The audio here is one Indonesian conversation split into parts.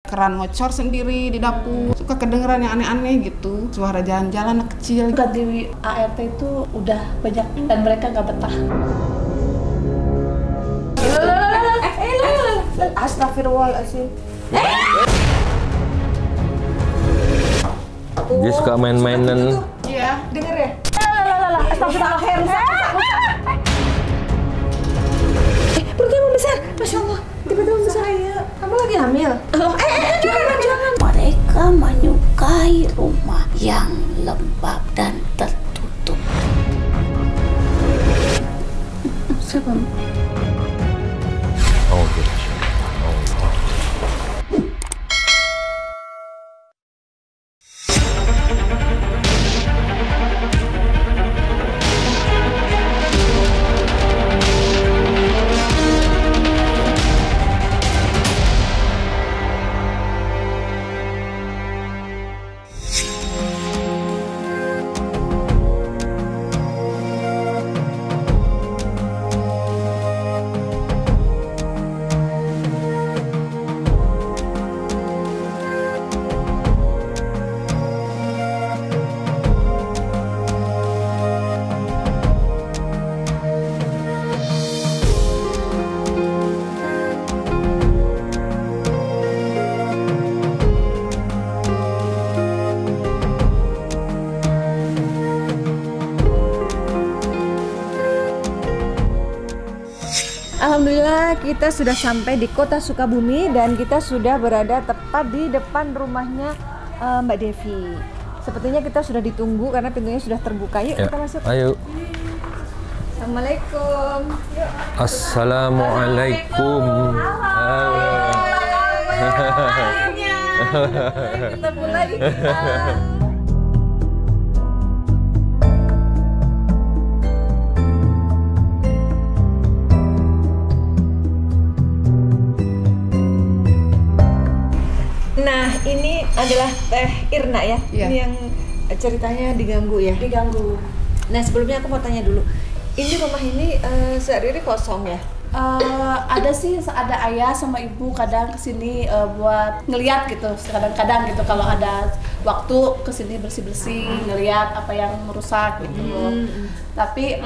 Keran ngocor sendiri di dapur, suka kedengeran yang aneh-aneh gitu, suara jalan-jalan anak kecil. Di ART itu udah banyak dan mereka nggak betah. Astagfirullahaladzim. Dia suka main-mainan. Iya, Denger ya? Astagfirullahaladzim. Perutnya membesar, Masya Allah. Tiba-tiba membesar. Kamu lagi hamil? Jangan. Mereka menyukai rumah yang lembab dan tertutup. Siapa? Oh, gitu. Alhamdulillah kita sudah sampai di kota Sukabumi dan kita sudah berada tepat di depan rumahnya Mbak Devi. Sepertinya kita sudah ditunggu karena pintunya sudah terbuka. Yuk kita masuk. Ayo. Assalamualaikum. Yuk. Assalamualaikum. Ketemu lagi kita. Nah, ini adalah Teh Irna ya. Iya. Ini yang ceritanya diganggu ya. Diganggu. Nah, sebelumnya aku mau tanya dulu. Ini rumah ini sehari-hari kosong ya? Ada sih, ada ayah sama ibu kadang kesini buat ngeliat gitu. Kadang-kadang gitu kalau ada waktu kesini bersih-bersih, ngeliat apa yang merusak gitu. Tapi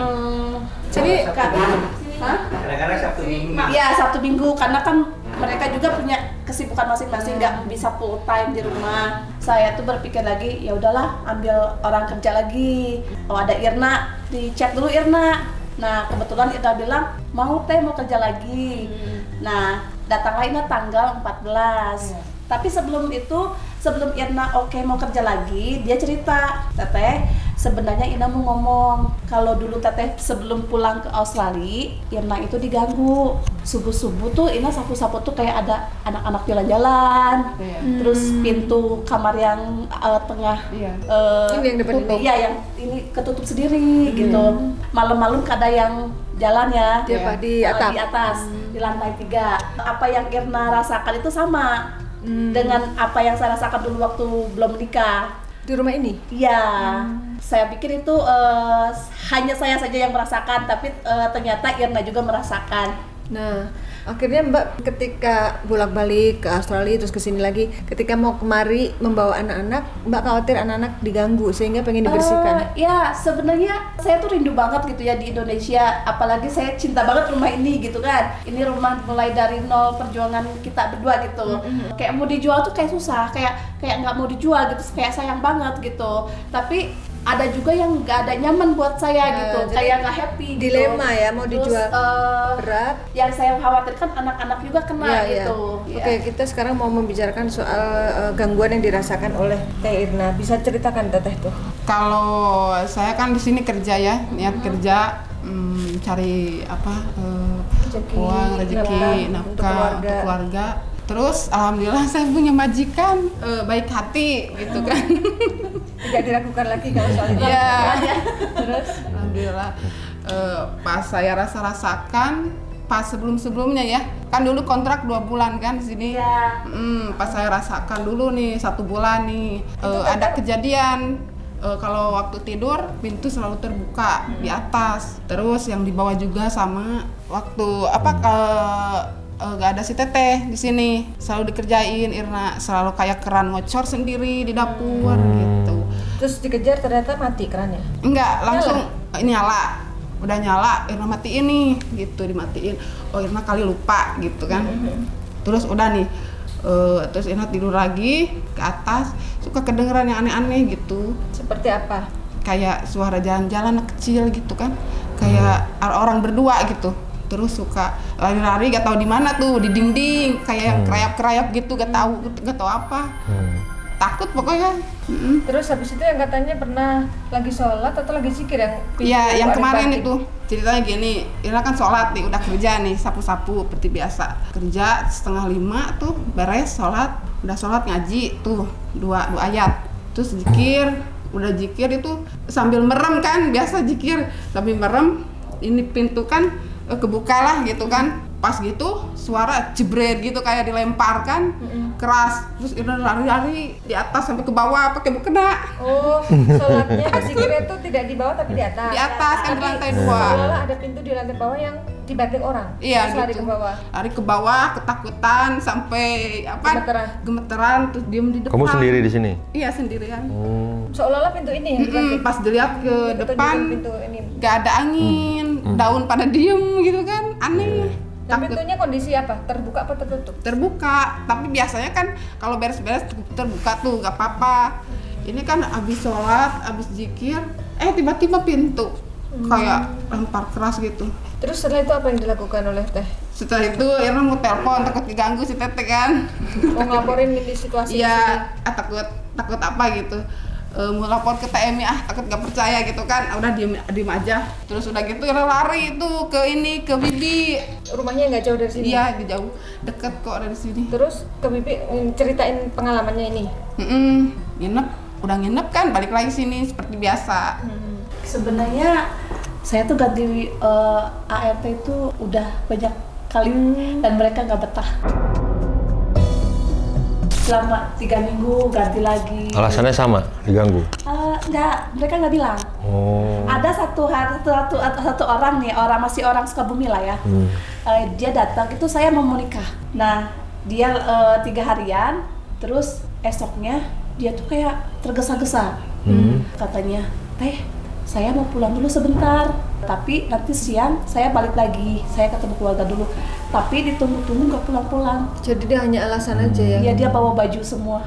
jadi kadang-kadang Sabtu Minggu. Iya, Sabtu Minggu karena kan mereka juga punya kesibukan masing-masing, nggak bisa full time di rumah. Saya tuh berpikir lagi, ya udahlah ambil orang kerja lagi. Oh ada Irna, dicek dulu Irna. Nah kebetulan Irna bilang mau kerja lagi. Nah datanglah Irna tanggal 14. Tapi sebelum itu, sebelum Irna mau kerja lagi, dia cerita, Teteh sebenarnya Irna mau ngomong kalau dulu Teteh sebelum pulang ke Australia, Irna itu diganggu subuh-subuh tuh Irna sapu-sapu tuh kayak ada anak-anak jalan-jalan, terus pintu kamar yang tengah Ini yang depan ini? iya yang ini ketutup sendiri gitu. Malam-malam ada yang jalan ya Di atap? di atas di lantai 3. Apa yang Irna rasakan itu sama dengan apa yang saya rasakan dulu waktu belum menikah. Di rumah ini? Iya, saya pikir itu hanya saya saja yang merasakan, tapi ternyata Irna juga merasakan. Nah, akhirnya Mbak ketika bolak-balik ke Australia terus kesini lagi, ketika mau kemari membawa anak-anak, Mbak khawatir anak-anak diganggu sehingga pengen dibersihkan. Ya sebenarnya saya tuh rindu banget gitu ya di Indonesia, apalagi saya cinta banget rumah ini gitu kan. Ini rumah mulai dari nol perjuangan kita berdua gitu. Kayak mau dijual tuh kayak susah, kayak nggak mau dijual gitu, kayak sayang banget gitu. Tapi ada juga yang nggak ada nyaman buat saya gitu, kayak nggak happy gitu. Dilema ya, mau Terus, dijual berat. Yang saya khawatirkan anak-anak juga kena gitu. Ya. Oke, kita sekarang mau membicarakan soal gangguan yang dirasakan oleh Teh Irna. Bisa ceritakan Teteh tuh? Kalau saya kan di sini kerja ya, niat kerja cari uang, rezeki, nafkah untuk keluarga. Terus alhamdulillah saya punya majikan baik hati gitu kan. Tidak diragukan lagi kalau soal itu. Iya. Terus Alhamdulillah pas saya rasakan pas sebelumnya ya, kan dulu kontrak 2 bulan kan di sini. Iya. Pas saya rasakan dulu nih 1 bulan nih ada kejadian kalau waktu tidur pintu selalu terbuka di atas, terus yang di bawah juga sama. Waktu gak ada si teteh di sini, selalu dikerjain. Irna selalu kayak keran ngocor sendiri di dapur gitu. Terus dikejar ternyata mati kerannya? Enggak, langsung nyala. Udah nyala, Irna matiin nih gitu, dimatiin. Oh Irna kali lupa gitu kan. Terus udah nih, terus Irna tidur lagi ke atas, suka kedengeran yang aneh-aneh gitu. Seperti apa? Kayak suara jalan-jalan kecil gitu kan, kayak orang berdua gitu. Terus suka lari-lari gak tahu di mana tuh, di dinding, kayak yang kerayap-kerayap gitu, gak tahu apa. Takut pokoknya. Terus habis itu yang katanya pernah lagi sholat atau lagi zikir yang Iya, yang kemarin batik. itu ceritanya gini, Ira kan sholat nih, udah kerja nih, sapu-sapu seperti biasa. Kerja 4:30 tuh beres sholat, udah sholat ngaji tuh dua ayat. Terus zikir, udah zikir itu sambil merem kan, biasa zikir sambil merem. Ini pintu kan kebuka lah gitu kan. Pas gitu suara jebret gitu kayak dilempar kan, keras. Terus Irna lari-lari di atas sampai ke bawah pakai mukena. Oh, sholatnya zikirnya itu tidak di bawah tapi di atas. Di atas kan di lantai 2. Seolah-olah ada pintu di lantai bawah yang dibanting orang. Iya, terus lari gitu. ke bawah. Lari ke bawah, ketakutan sampai gemeteran terus diem di depan. Kamu sendiri di sini? Iya, sendirian. Seolah-olah pintu ini yang dibanting. Pas dilihat ke depan Pintu ini. gak ada angin, daun pada diem gitu kan, aneh. Dan Takut. pintunya kondisi apa? Terbuka apa tertutup? Terbuka, tapi biasanya kan kalau beres-beres terbuka tuh gak apa-apa. Ini kan abis sholat, abis zikir, tiba-tiba pintu kayak lempar keras gitu. Terus setelah itu apa yang dilakukan oleh Teh? Setelah itu Irna mau telepon, takut diganggu si Teteh kan. Mau ngelaporin di situasi di sini? Iya, takut apa gitu. Mau lapor ke TMI, takut gak percaya gitu kan. Udah diem aja. Terus udah gitu Irna lari itu ke Bibi. Rumahnya nggak jauh dari sini? Iya, di jauh, deket kok dari sini. Terus ke Bibi ceritain pengalamannya ini? Udah nginep kan, balik lagi sini seperti biasa. Sebenarnya saya tuh ganti ART itu udah banyak kali dan mereka nggak betah. Selama 3 minggu ganti lagi. Alasannya sama, diganggu? Enggak, mereka nggak bilang. Oh. Ada satu orang nih, masih orang Sukabumi lah ya. Dia datang, itu saya mau menikah. Nah, dia 3 harian, terus esoknya dia tuh kayak tergesa-gesa. Katanya, Teh, saya mau pulang dulu sebentar, tapi nanti siang saya balik lagi, saya ketemu keluarga dulu. Tapi ditunggu-tunggu nggak pulang-pulang. Jadi dia hanya alasan aja ya? Iya, dia bawa baju semua.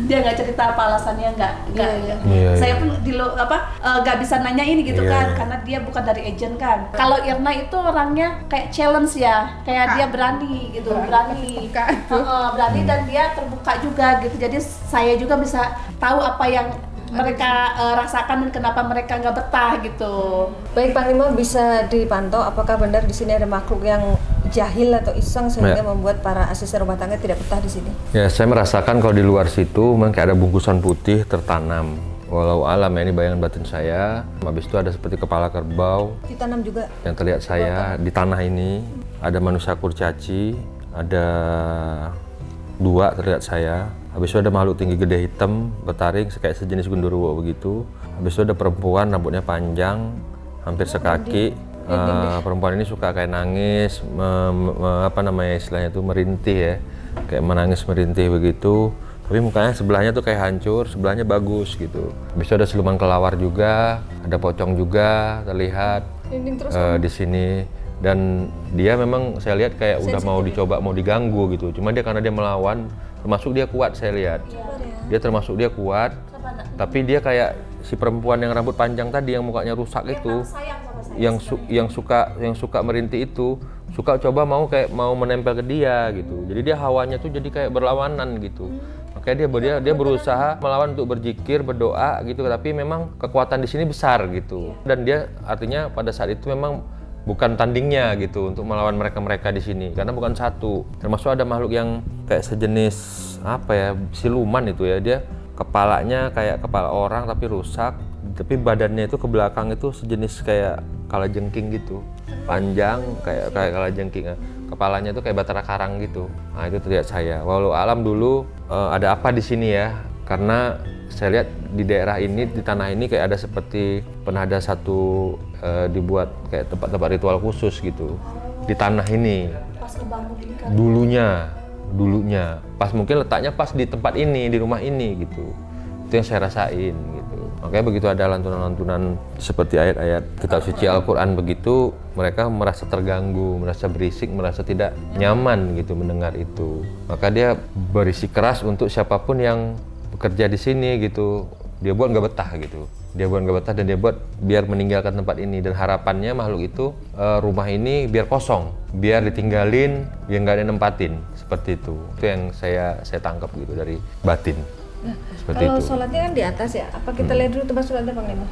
Dia nggak cerita apa alasannya, nggak. Iya. Saya pun nggak bisa nanya ini gitu kan, karena dia bukan dari agent kan. Kalau Irna itu orangnya kayak challenge ya, kayak dia berani gitu, berani dan dia terbuka juga gitu. Jadi saya juga bisa tahu apa yang mereka rasakan dan kenapa mereka nggak betah gitu. Baik, Panglima, bisa dipantau apakah benar di sini ada makhluk yang jahil atau iseng sehingga membuat para asisten rumah tangga tidak betah di sini? Ya, saya merasakan kalau di luar situ memang kayak ada bungkusan putih tertanam. Walau alam ya, ini bayangan batin saya. Habis itu ada seperti kepala kerbau. Ditanam juga? Yang terlihat saya di tanah ini. Ada manusia kurcaci, ada 2 terlihat saya. Habis itu ada makhluk tinggi gede hitam, bertaring kayak sejenis gundurwo begitu. Habis itu ada perempuan, rambutnya panjang, hampir sekaki. Perempuan ini suka kayak nangis, istilahnya itu merintih ya. Kayak menangis merintih begitu. Tapi mukanya sebelahnya tuh kayak hancur, sebelahnya bagus gitu. Habis itu ada siluman kelawar juga, ada pocong juga terlihat di sini. Dan dia memang saya lihat kayak udah mau dicoba, mau diganggu gitu. Cuma dia karena dia melawan, termasuk dia kuat saya lihat. Dia termasuk dia kuat, tapi dia kayak si perempuan yang rambut panjang tadi yang mukanya rusak itu, yang suka merintih itu, suka coba mau menempel ke dia gitu. Jadi dia hawanya tuh jadi kayak berlawanan gitu. Makanya dia berusaha melawan untuk berzikir, berdoa gitu, tapi memang kekuatan di sini besar gitu. Dan dia artinya pada saat itu memang bukan tandingnya gitu untuk melawan mereka di sini, karena bukan satu. Termasuk ada makhluk yang kayak sejenis siluman itu ya, dia kepalanya kayak kepala orang tapi rusak, tapi badannya itu ke belakang itu sejenis kayak kalajengking gitu, panjang kayak kalajengking. Kepalanya itu kayak batara karang gitu. Nah, itu terlihat saya. Walau alam dulu ada apa di sini ya? Karena saya lihat di daerah ini, di tanah ini kayak ada seperti pernah ada satu dibuat kayak tempat-tempat ritual khusus gitu di tanah ini. pas ngebangun ini kan? Dulunya. Pas mungkin letaknya pas di tempat ini, di rumah ini gitu. Itu yang saya rasain gitu. Makanya begitu ada lantunan-lantunan seperti ayat-ayat kitab suci Al-Quran begitu, mereka merasa terganggu, merasa berisik, merasa tidak nyaman gitu mendengar itu. Maka dia berisi keras untuk siapapun yang bekerja di sini gitu. Dia buat nggak betah gitu. Dia buat nggak betah dan dia buat biar meninggalkan tempat ini. Dan harapannya makhluk itu rumah ini biar kosong, biar ditinggalin, biar nggak ada yang nempatin. Seperti itu. Itu yang saya tangkap gitu dari batin. Nah, seperti kalau itu. sholatnya kan di atas ya, apa kita lihat dulu tempat sholatnya Panglima?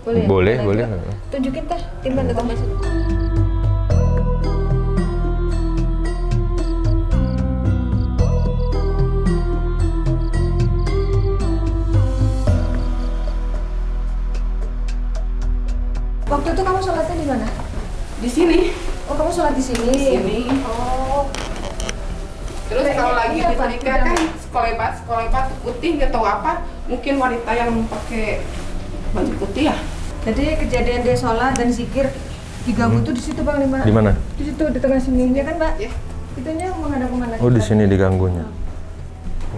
Boleh? Boleh, Kita boleh. lihat. Tunjukin teh, di mana tempat sholat? Waktu itu kamu sholatnya di mana? Di sini. Oh, kamu sholat di sini? Di sini. Oh, Terus kalau lagi Ini apa? disetrika kan sekolebat putih nggak tahu apa, mungkin wanita yang pakai baju putih ya. jadi kejadian dia sholat dan zikir diganggu tuh di situ Panglima. Di mana? Di situ di tengah sini ya kan Mbak? Ya. Itunya menghadap kemana? Oh, di sini diganggunya.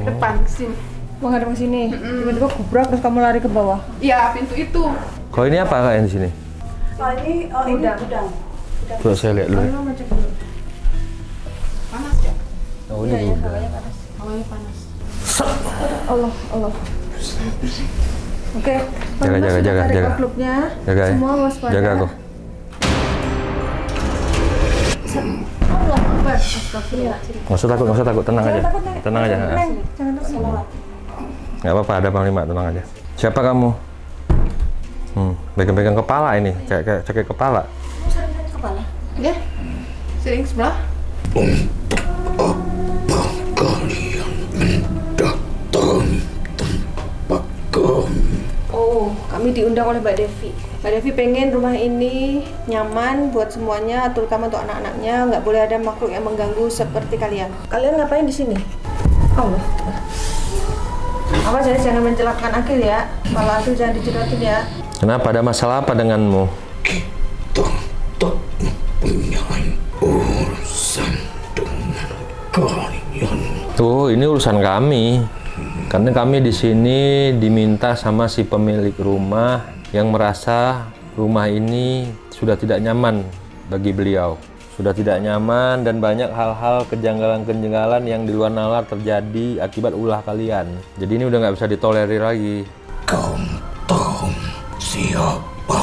Depan sini. Menghadap ke sini. Tiba-tiba gubrak terus kamu lari ke bawah. Iya, pintu itu. Kalau ini apa Kak yang di sini? Oh ini gudang. Coba saya lihat dulu. Kamu mau cek dulu. Panas ya? Oh, Iya, ini iya, gudang. hawanya panas. Hawanya panas. Allah. Oke. Jaga. Klubnya. Jaga ya. Semua waspada. Jaga aku. Allah Akbar. Astagfirullah. Nggak usah takut, tenang aja. Jangan takut, Nek. Tenang aja. Neng, jangan takut. Nggak apa-apa, ada Panglima, tenang aja. Siapa kamu? Pegang-pegang kepala ini, kayak cekik kepala. Kamu sering lihat kepala? Ya. Sering sebelah. Oh, kami diundang oleh Mbak Devi. Mbak Devi pengen rumah ini nyaman buat semuanya, terutama untuk anak-anaknya. Nggak boleh ada makhluk yang mengganggu seperti kalian. Kalian ngapain di sini? Allah. Awas ya, jangan mencelakakan Akil ya. Kalau Akil jangan dijedotin ya. Kenapa, ada masalah apa denganmu? Kita tak mempunyai urusan dengan kalian. Tuh, ini urusan kami. Karena kami di sini diminta sama si pemilik rumah yang merasa rumah ini sudah tidak nyaman bagi beliau. Sudah tidak nyaman dan banyak hal-hal kejanggalan-kejanggalan yang di luar nalar terjadi akibat ulah kalian. Jadi ini udah nggak bisa ditolerir lagi. Kau tahu siapa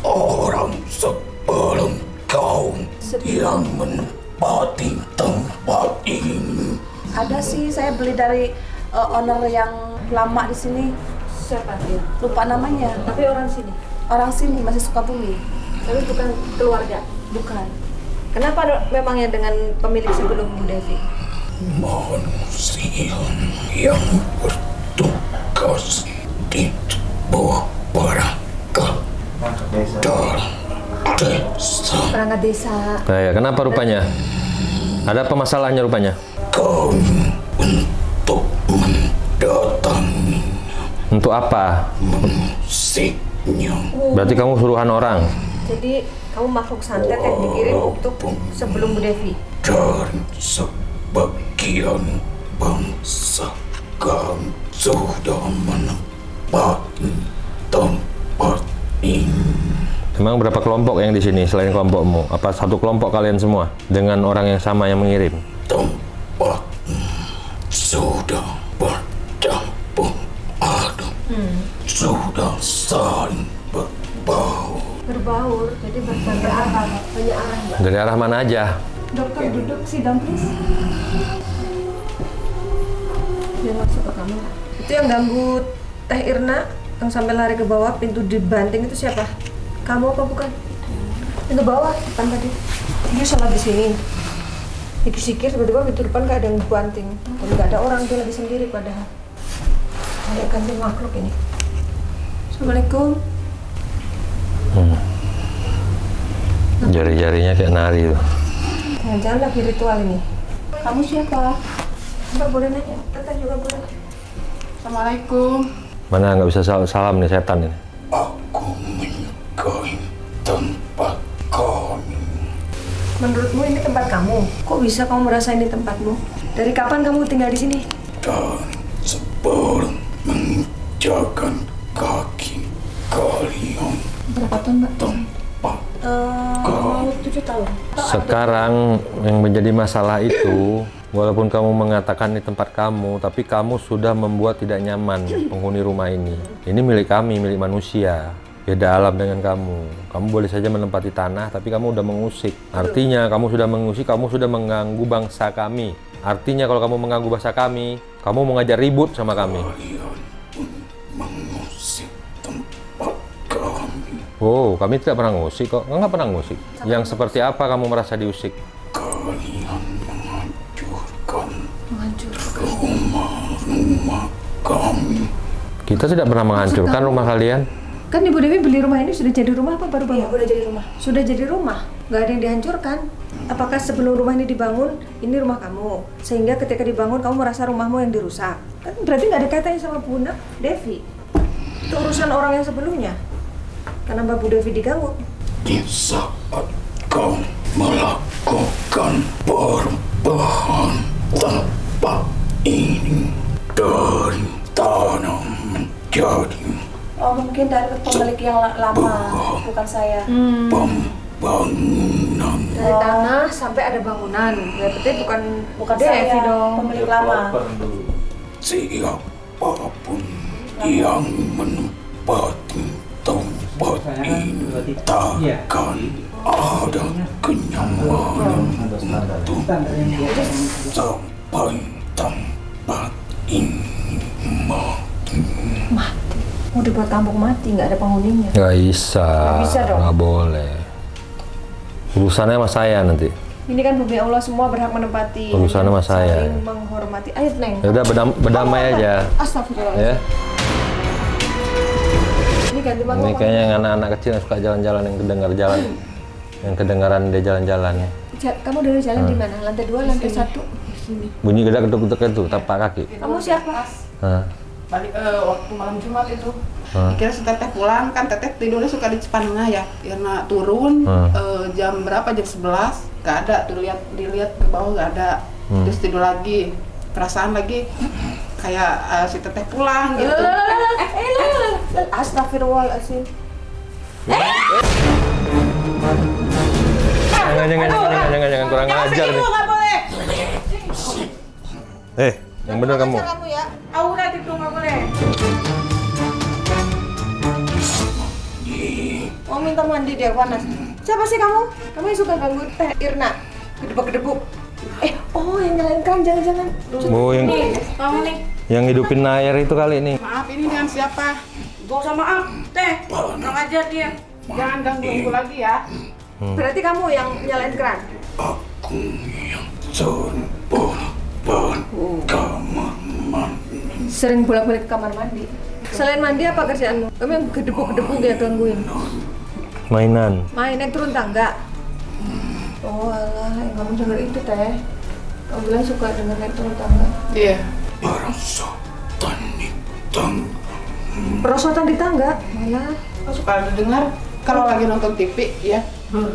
orang sebelum kau yang menempati tempat ini? Ada sih, saya beli dari owner yang lama di sini. Siapa dia? Lupa namanya. Tapi orang sini. Orang sini masih Sukabumi. Tapi bukan keluarga. Bukan. Kenapa memangnya dengan pemilik sebelum Bu Devi? Manusia yang bertugas di sebuah perangkat dalam desa. Perangkat desa. Nah, ya, kenapa rupanya? Ada apa masalahnya rupanya? Kau untuk mendatangi, Untuk apa? mengusiknya. Berarti kamu suruhan orang? Jadi kamu makhluk santet yang dikirim untuk sebelum Bu Devi. Dari sebagian bangsa kau sudah menempati tempat ini. Memang berapa kelompok yang di sini selain kelompokmu? Apa satu kelompok kalian semua dengan orang yang sama yang mengirim? Tempat sudah bercampur aduk, sudah saling berbau. Berbaur, jadi banyak arah, Mbak. Dari arah mana aja? Dokter duduk, sidang please. Dia masuk ke kamar. Itu yang ganggu Teh Irna, yang sampai lari ke bawah, pintu dibanting itu siapa? Kamu apa bukan? Pintu bawah, depan tadi. Dia sholat di sini. Dikir-sikir, tiba-tiba pintu depan gak ada yang dibanting. Dan gak ada orang, dia lagi sendiri padahal. Ada ganti makhluk ini. Assalamualaikum. Jari-jarinya kayak nari tuh. Jangan-jangan lagi ritual ini. Kamu siapa? Mbak boleh nanya, Teteh juga boleh. Assalamualaikum. Mana nggak bisa salam nih setan ini. Aku menyukai tempat kami. menurutmu ini tempat kamu? Kok bisa kamu merasa ini tempatmu? Dari kapan kamu tinggal di sini? Dan sebelum menginjakan kaki kalian Berapa tahun, Mbak? tempat 7 tahun. Sekarang yang menjadi masalah itu, walaupun kamu mengatakan ini tempat kamu, tapi kamu sudah membuat tidak nyaman penghuni rumah ini. Ini milik kami, milik manusia. Beda alam dengan kamu. Kamu boleh saja menempati tanah, tapi kamu udah mengusik. Artinya kamu sudah mengusik, kamu sudah mengganggu bangsa kami. Artinya kalau kamu mengganggu bangsa kami, kamu mau ngajak ribut sama kami. kalian pun mengusik tempat kami. Oh, kami tidak pernah ngusik kok. Enggak pernah ngusik. Yang seperti apa kamu merasa diusik? Kalian menghancurkan rumah-rumah kami. Kita tidak pernah menghancurkan rumah kalian. Kan Ibu Dewi beli rumah ini sudah jadi rumah apa baru bangun? Udah jadi rumah. Sudah jadi rumah, nggak ada yang dihancurkan. Apakah sebelum rumah ini dibangun, ini rumah kamu? Sehingga ketika dibangun, kamu merasa rumahmu yang dirusak? Kan berarti nggak ada kaitannya sama Bunda Devi. Itu urusan orang yang sebelumnya. Karena Mbak Bu Devi diganggu. Di saat kau melakukan perubahan tempat ini dari tanah menjadi Oh, mungkin dari pemilik yang lama, bukan saya. pembangunan. Dari tanah sampai ada bangunan. Berarti bukan Devi saya, dong. pemilik lama. Siapapun yang menempati tempat ini takkan ada kenyamanan untuk sampai tempat ini mati. Mau dibuat kampung mati, nggak ada penghuninya. Nggak bisa. Nggak bisa dong. Nggak boleh. Urusannya sama saya nanti. Ini kan bumi Allah, semua berhak menempati. Urusannya sama saya. Saling menghormati. Ayo, Neng. Ya udah berdamai aja. Astagfirullah. Ya. Ini ganti bangku. Ini kayaknya yang anak-anak kecil yang suka jalan-jalan, yang kedengar jalan, yang kedengaran dia jalan-jalan. Kamu dari jalan di mana? Lantai 2, lantai 1? Bunyi gedek-gedek itu, tapak kaki. Kamu siapa? Hah? Balik waktu malam Jumat itu. Dikira si Teteh pulang, kan Teteh tidurnya suka di Cipanengah ya. Karena turun jam berapa? Jam 11. Gak ada tuh, dilihat ke bawah gak ada. Terus tidur lagi. Perasaan lagi kayak si Teteh pulang gitu. Astagfirullahaladzim. Jangan kurang ajar nih. Nggak boleh. Yang bener kamu. Kamu ya. Aurat itu nggak boleh. Mau minta mandi dia panas. Siapa sih kamu? Kamu yang suka ganggu Teh Irna? Gedebuk-gedebuk. Oh yang nyalain keran, jangan-jangan. Bu, Kamu nih. yang hidupin air itu kali ini. Maaf, ini dengan siapa? Gak usah maaf, Teh. Kurang ajar dia. Jangan ganggu lagi ya. Berarti kamu yang nyalain keran? Aku yang sering bolak-balik kamar mandi. Sering bolak-balik ke kamar mandi. Selain mandi apa kerjaanmu? Kamu yang gedebuk-gedebuk ya gangguin? Mainan. Main naik turun tangga. Oh alah, yang kamu denger itu Teh. Kamu bilang suka denger naik turun tangga. Iya. Perosotan di tangga. Perosotan di tangga? Malah Aku suka dengar kalau lagi nonton TV ya.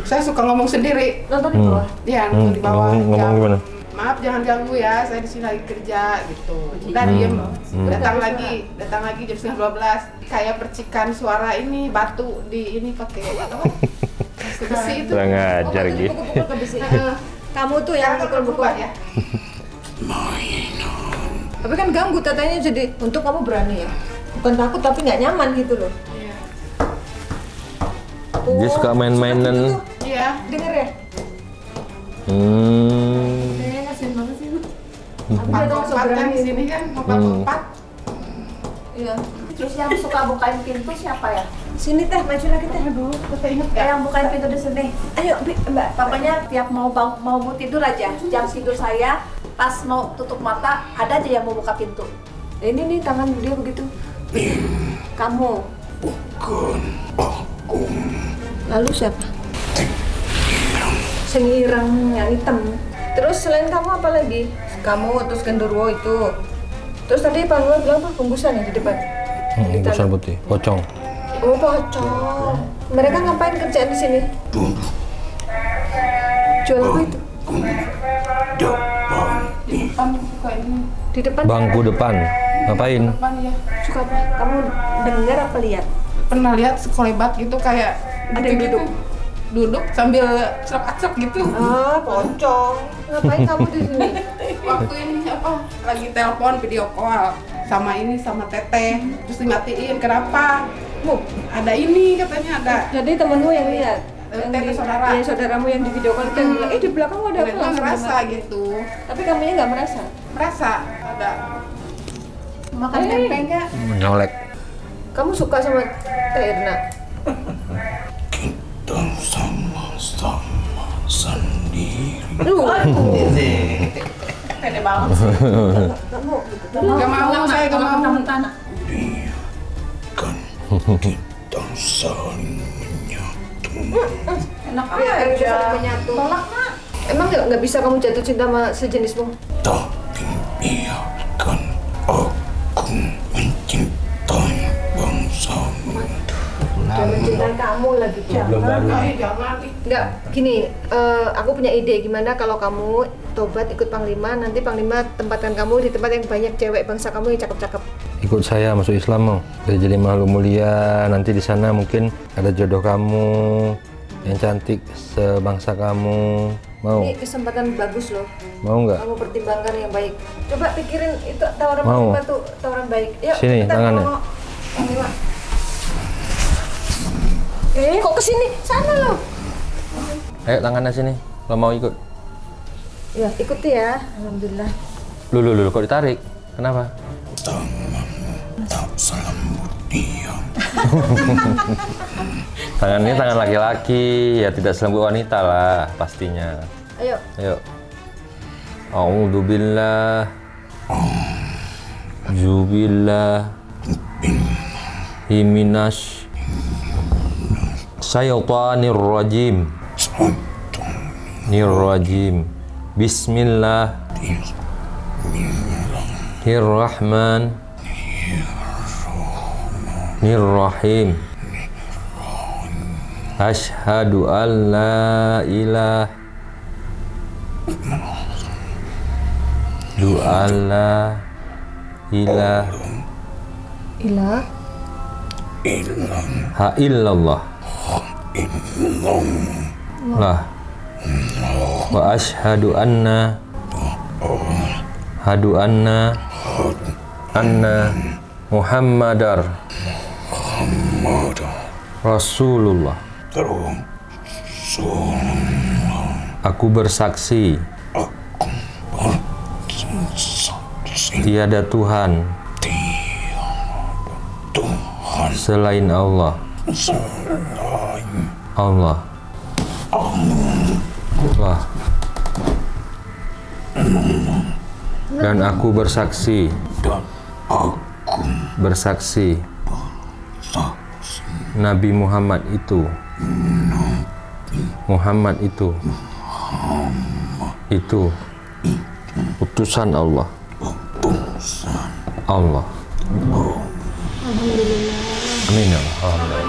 Saya suka ngomong sendiri. nonton di bawah. Iya, nonton di bawah. Ngomong gimana? Maaf, jangan ganggu ya. Saya di sini lagi kerja gitu. Udah diem. Datang lagi jam 11:30. Kayak percikan suara ini batu di ini pakai apa? Besi itu. Kurang ajar gitu. Pukul-pukul ke besi. Kamu tuh yang pukul-pukul ya. Tapi kan ganggu tetenya, jadi untuk kamu berani ya. Bukan takut tapi nggak nyaman gitu loh. Iya. Dia suka main-mainan. Iya. Denger ya? Kasian banget sih lu. Empat kan di sini kan, empat. Iya. Terus yang suka bukain pintu siapa ya? Sini Teh, maju lagi Teh. Aduh, Teteh inget gak? Yang bukain pintu di sini. Ayo, Mbak. Pokoknya tiap mau tidur aja, jam tidur saya pas mau tutup mata ada aja yang mau buka pintu. Ini nih tangan dia begitu. Kamu. Bukan aku. Lalu siapa? Sengirang yang hitam. Terus selain kamu apa lagi? Kamu terus Genderuwo itu. Terus tadi Pak Luar bilang apa? Penggusan ya di depan? Busan putih, pocong. Oh, pocong. Mereka ngapain kerjaan di sini? Duduk Jual apa itu? Depan buka ini. Di depan? Bangku depan. Ngapain? Depan ya. Suka apa? Kamu dengar apa lihat? Pernah lihat sekolebat gitu kayak Ada yang gitu-gitu. Duduk sambil acak gitu. Ah, pocong. Ngapain kamu di sini? Waktu ini apa? Lagi telepon video call sama ini sama teteh. Terus dimatiin. Kenapa? Ada ini katanya ada. Jadi temenmu yang lihat? Teteh saudara. Iya, saudaramu yang di video call kan bilang, di belakang ada apa? Nggak ngerasa gitu. Tapi kamunya nggak merasa? Merasa ada. Makan tempe enggak? Nyolek. Kamu suka sama Teh Irna? Kita sama-sama sendiri. Pede banget sih. Gak mau, saya gak mau. Biarkan kita saling menyatu. Enak Iya, aja. menyatu. Tolak nak. Emang nggak bisa kamu jatuh cinta sama sejenismu? Tapi biarkan aku mencintai bangsamu. Dia mencintai kamu lagi. Jangan. Jangan. Nggak, gini, aku punya ide gimana kalau kamu tobat ikut Panglima, nanti Panglima tempatkan kamu di tempat yang banyak cewek bangsa kamu yang cakep-cakep. Ikut saya masuk Islam mau. Biar jadi makhluk mulia. Nanti di sana mungkin ada jodoh kamu yang cantik sebangsa kamu. Mau? Ini kesempatan bagus loh. Mau nggak? Kamu pertimbangkan yang baik. Coba pikirin itu tawaran Mau. Panglima tuh tawaran baik. Yuk, Sini, kita tangannya. mau Panglima. Kok kesini? Sana loh. Ayo tangannya sini. Kalau mau ikut. Ya, ikuti ya. Alhamdulillah. Lu, kok ditarik? Kenapa? Tanganmu tak selembut diam. Tangan ini tangan laki-laki, ya tidak selembut wanita lah pastinya. Ayo. Ayo. A'udzubillah. Jubillah. Himinas. Syaitanirrajim. Nirrajim. Bismillah. Nirrahman. Nirrahim. Asyhadu an la ilaha illallah lah wa asyhadu anna Muhammadar Rasulullah. Aku bersaksi tiada Tuhan selain Allah. Allah. Dan aku bersaksi Nabi Muhammad itu utusan Allah. Alhamdulillah. Amin ya Allah.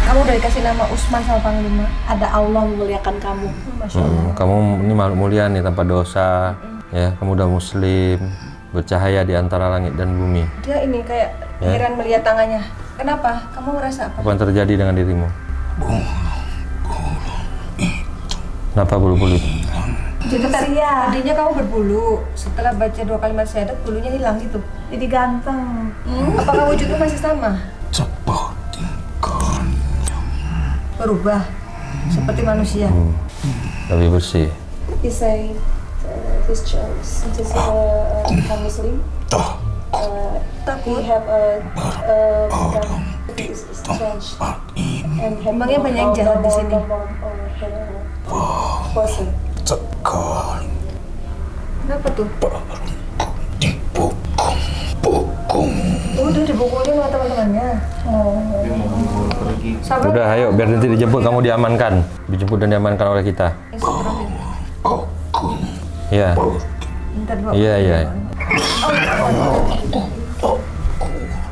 Kamu udah dikasih nama Usman sama Panglima. Ada Allah memuliakan kamu. Masya Allah. Kamu ini makhluk mulia nih tanpa dosa. Ya, kamu udah muslim, bercahaya di antara langit dan bumi. Dia ini kayak heran melihat tangannya. Kenapa? Kamu merasa apa? Apa yang terjadi dengan dirimu? Kenapa bulu-bulu itu? Jadi tadinya kamu berbulu. Setelah baca 2 kalimat syahadat, bulunya hilang gitu. Jadi ganteng. Apakah wujudmu masih sama? Seperti kalian. Berubah seperti manusia. Lebih bersih. He say his choice to become Muslim. Takut. He have is strange. Emangnya banyak yang jahat di sini? Person. Sekali Kenapa tuh? dipukul. Udah dibukulin sama teman-temannya. Sabar. Udah, ayo biar nanti dijemput, kamu diamankan. Dijemput dan diamankan oleh kita. Iya. Bentar, Bu. Iya.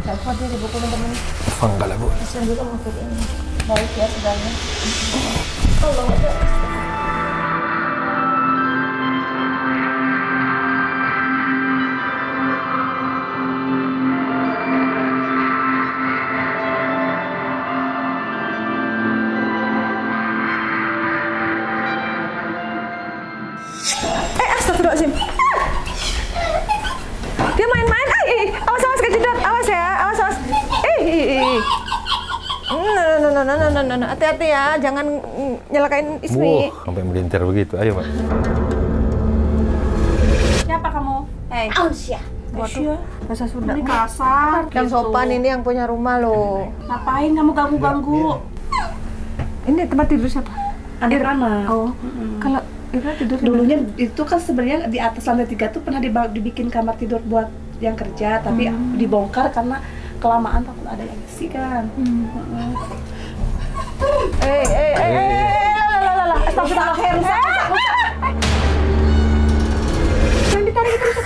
Gak kuat dia dibukulin temennya. Enggak lah, Bu. Kasian juga mau ini. Baik ya sebenarnya. Allah Akbar. Astagfirullahaladzim. Dia main-main. Awas kejedot. Awas ya. Awas. No. Hati-hati ya. Jangan nyelakain Ismi. Sampai melintir begitu. Ayo, Pak. Siapa kamu? Ausia. Waduh, bahasa Sunda. Ini kasar. Yang gitu. sopan ini yang punya rumah loh. Ngapain kamu ganggu-ganggu? Ini tempat tidur siapa? Anak-anak. Oh, kalau Irna tidur di Dulunya itu kan sebenarnya di atas lantai 3 tuh pernah dibikin kamar tidur buat yang kerja, tapi dibongkar karena kelamaan takut ada yang isi kan. Astagfirullah. Jangan ditarik terus.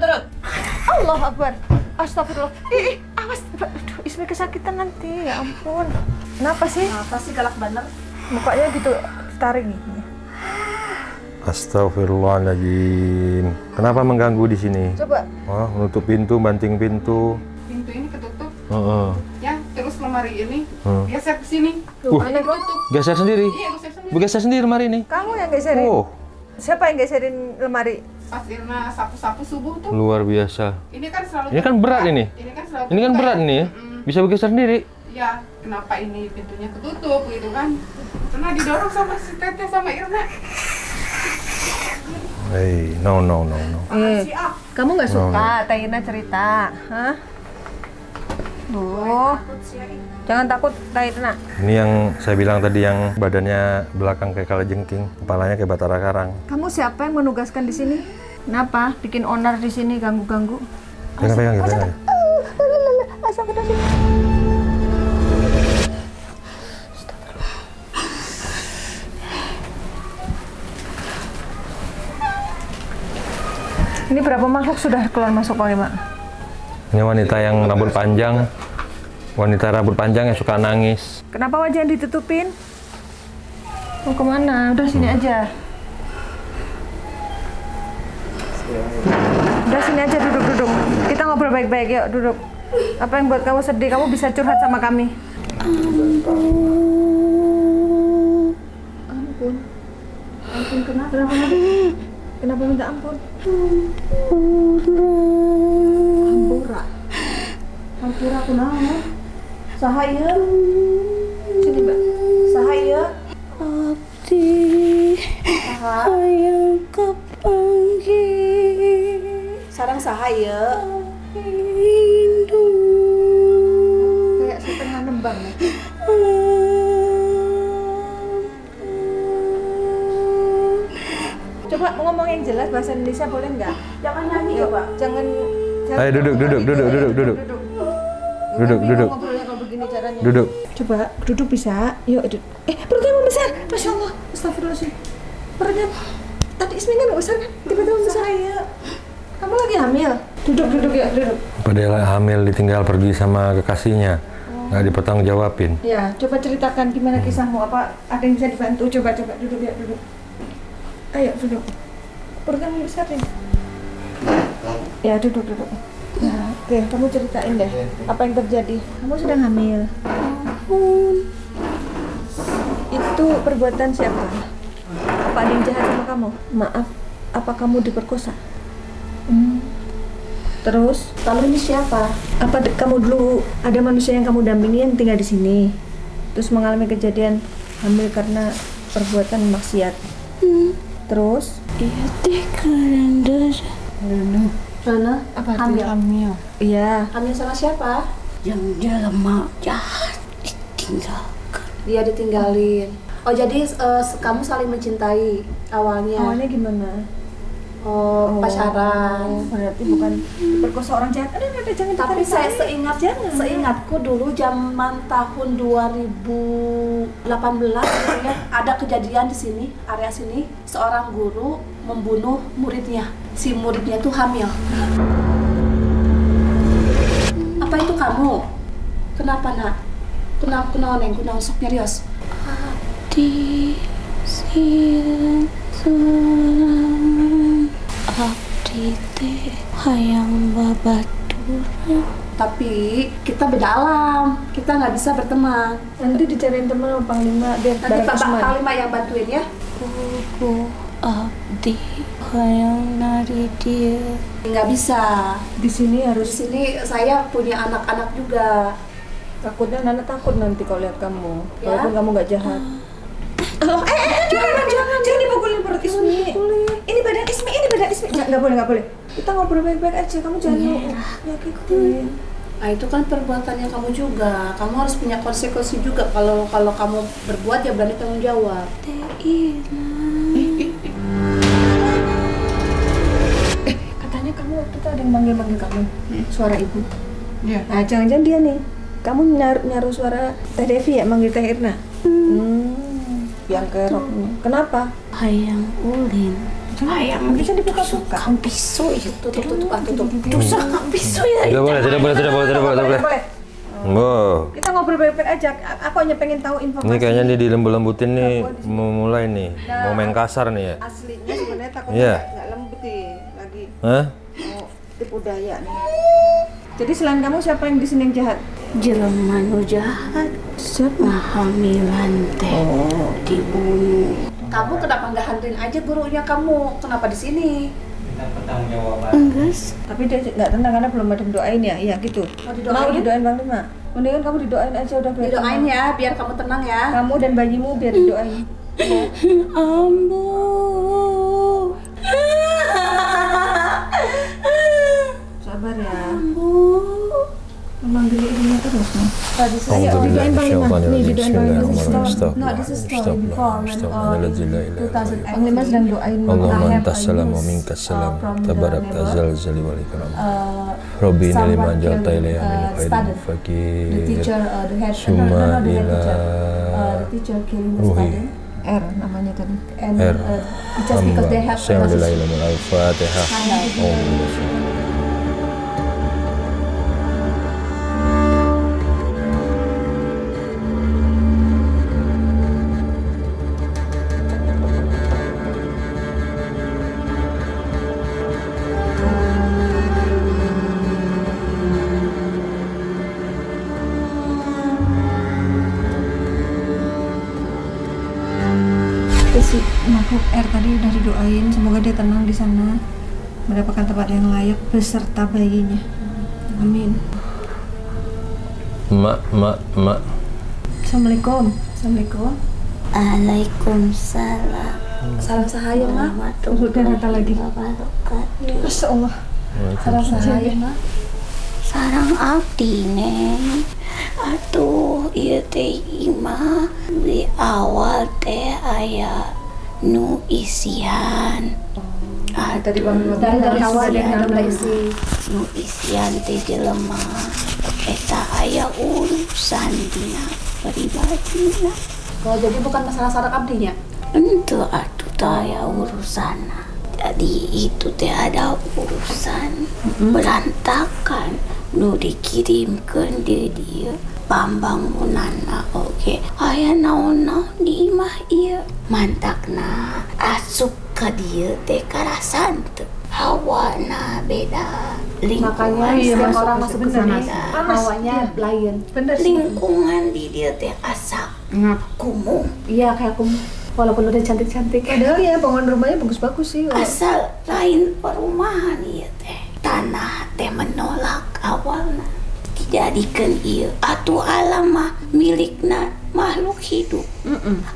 Turun. Allah Akbar. Astagfirullah. Awas. Aduh, Ismi kesakitan nanti. Ya ampun. Kenapa sih? Apa sih galak bener? Mukanya gitu tarik nih. Astagfirullahaladzim. Kenapa mengganggu di sini? Coba. Oh, menutup pintu, banting pintu. Pintu ini ketutup. Heeh. Ya, terus lemari ini geser ke sini. Aneh kok. Geser sendiri. Iya, geser sendiri. Bergeser sendiri lemari ini. Kamu yang geserin? Oh, Siapa yang geserin lemari? Pas Irna sapu-sapu subuh tuh. luar biasa. Ini kan selalu Ini kan berat ini. Ini kan selalu Ini kan terbuka berat ya. ini ya. Bisa bergeser sendiri. Ya, kenapa ini pintunya ketutup gitu kan? Karena didorong sama si Teteh sama Irna. Hey, no. Kamu nggak suka Taina cerita? Hah? Duh. Jangan takut Taina. Ini yang saya bilang tadi yang badannya belakang kayak kalajengking, kepalanya kayak batara karang. Kamu siapa yang menugaskan di sini? Kenapa bikin onar di sini ganggu-ganggu? Pegang. Ini berapa makhluk sudah keluar masuk kali, Mak? Ini wanita yang rambut panjang. Wanita rambut panjang yang suka nangis. Kenapa wajahnya ditutupin? Mau kemana? Udah sini aja. Udah sini aja, duduk. Kita ngobrol baik-baik, yuk duduk. Apa yang buat kamu sedih? Kamu bisa curhat sama kami. Ampun kenapa? Kenapa minta ampun? Hampura kunaon? Saha ieu? Sini, Mbak. Saha ieu? Abdi hayang kepanggih Sarang saha ieu? rindu Kayak setengah nembang ya. Coba ngomong yang jelas bahasa Indonesia boleh nggak? Jangan nyanyi Yuk, coba. jangan. Ayo duduk. Duduk. Ngobrolnya kalau begini caranya. Duduk. Coba duduk bisa. Yuk duduk. Perutnya membesar. Masya Allah. Astagfirullahaladzim. Perutnya tadi Ismi kan nggak besar kan? Tiba-tiba besar. Kamu lagi hamil? Duduk ya, duduk. Padahal hamil ditinggal pergi sama kekasihnya. Nggak dipertanggungjawabin. Ya, coba ceritakan gimana kisahmu. Apa ada yang bisa dibantu? Coba duduk ya, duduk. Ayo duduk. Perutnya membesar nih. Ya duduk. Nah, oke, kamu ceritain deh apa yang terjadi. Kamu sedang hamil. Itu perbuatan siapa? Apa ada yang jahat sama kamu? Maaf, apa kamu diperkosa? Terus, Lalu ini siapa? apa kamu dulu ada manusia yang kamu dampingi yang tinggal di sini, terus mengalami kejadian hamil karena perbuatan maksiat. Terus? iya teh karena Sana Apa hamil. Hamil. Iya. Hamil sama siapa? yang jelema jahat ditinggalkan Dia ditinggalin. Oh jadi kamu saling mencintai awalnya. Awalnya gimana? Pacaran. Berarti bukan diperkosa orang jahat. Ada jangan Tapi ditarik-tarik. saya seingatku dulu zaman tahun 2018 gitu ya, ada kejadian di sini, area sini, seorang guru membunuh muridnya. Si muridnya tuh hamil. Apa itu kamu? Kenapa nak? Kenapa sok nyarios? Abdi sieun sorangan, abdi teh hayang babaturan. Tapi kita beda alam, kita nggak bisa berteman. Nanti dicariin teman sama Panglima biar Nanti bareng Pak Usman. Panglima yang bantuin ya. Kuku abdi hayang nari dia. Nggak bisa. Di sini Di harus sini saya punya anak-anak juga. takutnya Nana takut nanti kalau lihat kamu. Ya. Walaupun kamu nggak jahat. Jangan dipukulin perut Ismi. Ini badan Ismi. Nggak boleh. Kita ngobrol baik-baik aja. Kamu jangan nyakitin. Nah itu kan perbuatannya kamu juga. Kamu harus punya konsekuensi juga. Kalau kamu berbuat ya berani tanggung jawab. Katanya kamu waktu itu ada yang manggil kamu. Suara ibu. Iya. Nah, jangan-jangan dia nih. Kamu nyaruh suara Teh Devi ya manggil Teh Irna. Yang keroknya. Kenapa? Hayang ulin. Ayam bisa dibuka-buka. Kang pisau itu. Tutup. Dosa kang pisau ya. Tidak boleh. Wow, Kita ngobrol baik-baik aja. Aku hanya pengen tahu informasi. ini kayaknya nih dilembut-lembutin nih, mau mulai nih, mau main kasar nih ya. Aslinya sebenarnya takutnya Iya. nggak lembut nih lagi. Hah? Mau tipu daya nih. Jadi selain kamu siapa yang di sini yang jahat? Jelema nu jahat. Siapa? Hamilan teh dibunuh. Kamu kenapa nggak hantuin aja gurunya kamu? Kenapa di sini? Minta pertanggungjawaban. Enggeus. Tapi dia nggak tenang karena belum ada yang doain ya. Iya gitu. Mau didoain? Bang Lima. Mendingan kamu didoain aja udah biar Didoain tenang. ya, biar kamu tenang ya. Kamu dan bayimu biar didoain. Ambu. Sabar ya. Ambu. Memanggil ibunya terus nih. Tadi Ayo didoain Bang Lima. Nih didoain Bang Lima. No, this is story before when 2008. Bang Lima sedang doain Allahumma antas salam wa minkas salam tabarakta zal jali wal ikram. Rabbi ini lima jal tailaya min khairin the fakir teacher, the head, summa no, the head ila teacher, the teacher killing the ruhi student, R namanya tadi. and R just because they hamba have sayyidina ilmu al-fatihah. Si makhluk R tadi udah didoain, semoga dia tenang di sana, mendapatkan tempat yang layak beserta bayinya. Amin. Mak. Assalamualaikum. Assalamualaikum. Waalaikumsalam. Salam sahaya ma. Udah kata lagi. Wabarakatuh. Masya Allah. Salam sahaya ma. Sarang abdi neng. Atuh ieu teh imah di awal teh aya nu isian. Tadi Bang Lima Dari awal ada ya, yang ada isi. Nu isian teh jelema eta aya urusan dina pribadina. Oh, jadi bukan masalah sarang abdinya. Ente atuh teh aya urusanna. Jadi itu teh ada urusan berantakan nu dikirimkeun di dia pambangunanna oge aya naon-naon di imah ieu mantakna asup ka dieu teh karasan teu hawana beda Makanya lingkungan setiap masuk- orang masuk masuk ke ke sana. sini hawanya lain. Bener sih. lingkungan di dieu teh asa Ngap. kumuh Iya kayak aku, walaupun udah cantik-cantik. Padahal ya bangunan rumahnya bagus-bagus sih. asal lain perumahan ieu teh tanah teh menolak awalna dijadikan ieu atuh alam mah milikna makhluk hidup.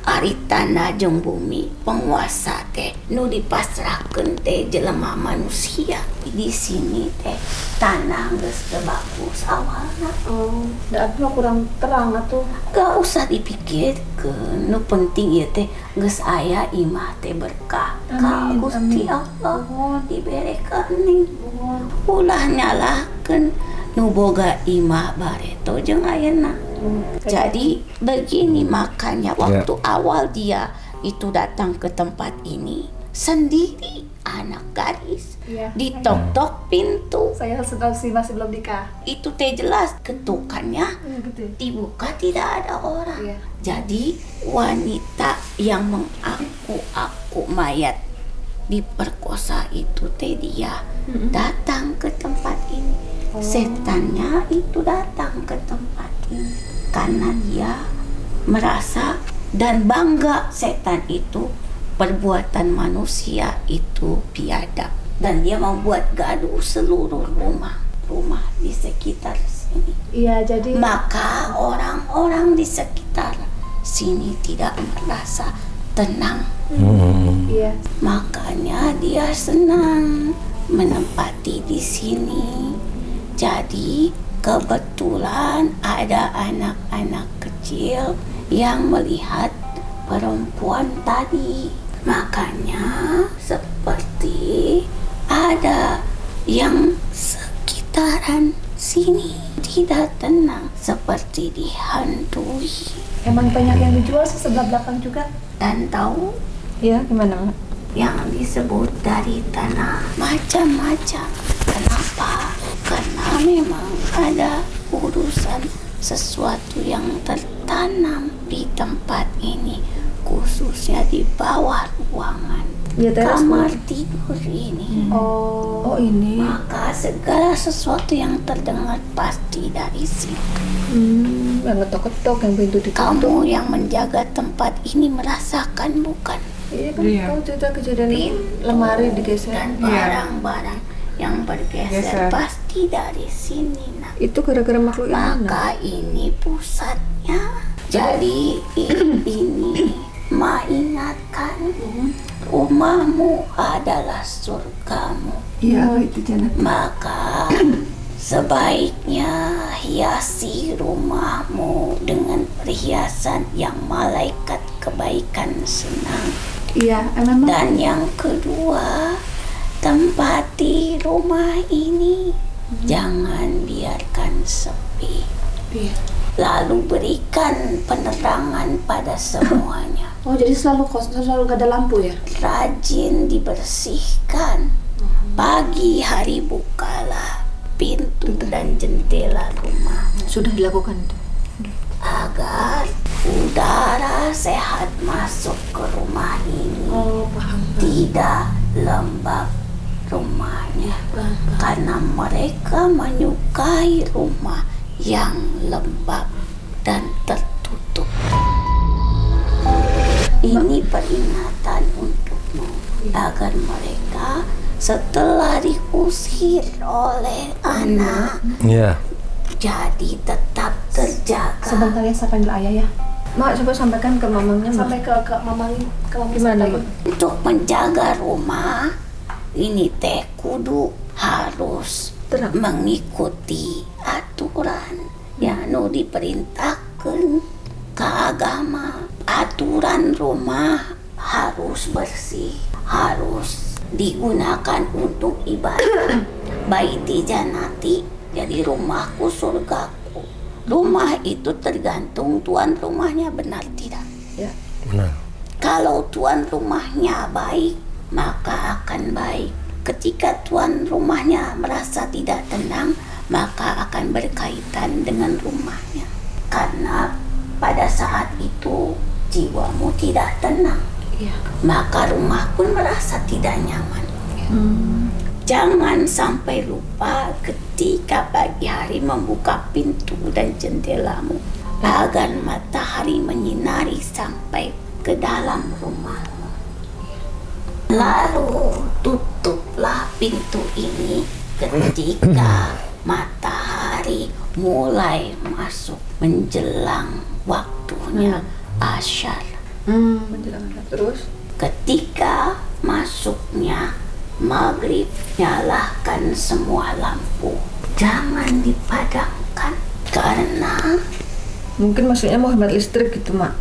Ari tanah jeung bumi penguasa teh nu dipasrahkeun teh jelema manusia. Di sini teh tanah geus teu bagus awalna. Oh, dan mah kurang terang atuh. Gak usah dipikirkeun, nu penting ieu teh geus aya imah teh berkah. Ka Amin, Gusti amin. Allah diberikan nih. Ulah nyalahkeun nu boga imah bareto jeung ayeuna. Jadi begini makanya waktu awal dia itu datang ke tempat ini sendiri anak gadis Iya. Ditok-tok pintu. Saya masih belum nikah. Itu teh jelas ketukannya Gitu. dibuka tidak ada orang. Iya. Jadi wanita yang mengaku mayat diperkosa itu teh dia datang ke tempat ini. Setannya itu datang ke tempat ini karena dia merasa dan bangga setan itu perbuatan manusia itu biadab dan dia mau buat gaduh seluruh rumah di sekitar sini. Iya, jadi Maka orang-orang di sekitar sini tidak merasa tenang. iya. Makanya dia senang menempati di sini. Jadi kebetulan ada anak-anak kecil yang melihat perempuan tadi. Makanya seperti ada yang sekitaran sini tidak tenang seperti dihantui. Emang banyak yang dijual sih sebelah belakang juga. Dan tahu Iya, gimana Mak? yang disebut dari tanah macam-macam. Kenapa? Karena memang ada urusan sesuatu yang tertanam di tempat ini, khususnya di bawah ruangan Ya, teras, kamar tidur ini. Oh, ini. Maka segala sesuatu yang terdengar pasti dari sini. Yang ketok-ketok, yang pintu ditutup. Kamu yang menjaga tempat ini merasakan bukan? Iya kan, Iya. kamu cerita kejadian lemari digeser. Dan barang-barang yang bergeser Geser. pasti dari sini. Nah, Itu gara-gara makhluk yang mana? maka ini pusatnya. Jadi ini mengingatkan rumahmu adalah surgamu. Iya, itu jannah. Maka sebaiknya hiasi rumahmu dengan perhiasan yang malaikat kebaikan senang. iya, memang Dan yang kedua, tempati rumah ini. Jangan biarkan sepi. iya. Lalu berikan penerangan pada semuanya. Oh, jadi selalu gak ada lampu ya? Rajin dibersihkan. Pagi hari bukalah pintu dan jendela rumah Sudah dilakukan itu. agar udara sehat masuk ke rumah ini. Oh, paham. Tidak lembab rumahnya karena mereka menyukai rumah yang lembab dan tertutup. Ini peringatan untukmu agar mereka setelah diusir oleh anak Iya. jadi tetap terjaga. Sebentar ya, saya panggil ayah ya. Mak, coba sampaikan ke mamangnya, Mak. Sampai ke mama Gimana, sampai. Mak? Untuk menjaga rumah ini teh kudu harus Terang. mengikuti aturan yang diperintahkan ke agama. Aturan rumah harus bersih, harus digunakan untuk ibadah. Baiti janati, jadi rumahku surgaku. Rumah itu tergantung tuan rumahnya benar tidak. Ya. Benar. Kalau tuan rumahnya baik, maka akan baik. Ketika tuan rumahnya merasa tidak tenang, maka akan berkaitan dengan rumahnya. Karena pada saat itu jiwamu tidak tenang, Iya. maka rumah pun merasa tidak nyaman. Jangan sampai lupa ketika pagi hari membuka pintu dan jendelamu agar matahari menyinari sampai ke dalam rumahmu. Lalu tutuplah pintu ini ketika matahari mulai masuk menjelang waktunya asyar. Terus? Ketika masuknya maghrib, nyalakan semua lampu. Jangan dipadamkan karena Mungkin maksudnya mau hemat listrik gitu, Mak.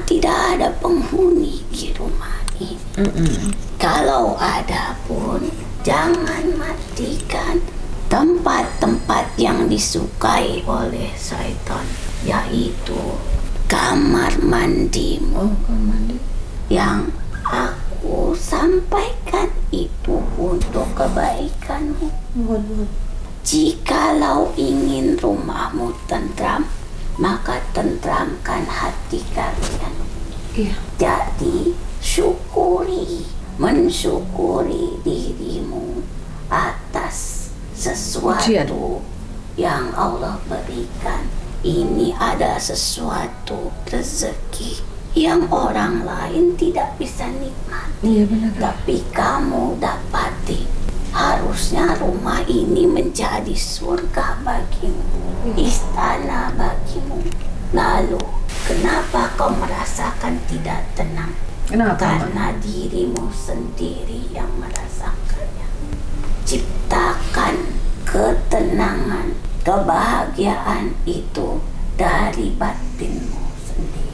tidak ada penghuni di rumah ini. Kalau ada pun jangan matikan tempat-tempat yang disukai oleh syaitan, yaitu kamar mandimu Oh, kamar mandi. yang aku Aku sampaikan itu untuk kebaikanmu. Mohon. Jikalau ingin rumahmu tentram, maka tentramkan hati kalian. Iya. Jadi mensyukuri dirimu atas sesuatu yang Allah berikan. Ini ada sesuatu rezeki yang orang lain tidak bisa nikmati, tapi kamu dapati. Harusnya rumah ini menjadi surga bagimu, istana bagimu. Lalu, kenapa kau merasakan tidak tenang? Kenapa? Karena dirimu sendiri yang merasakannya. Ciptakan ketenangan, kebahagiaan itu dari batinmu sendiri.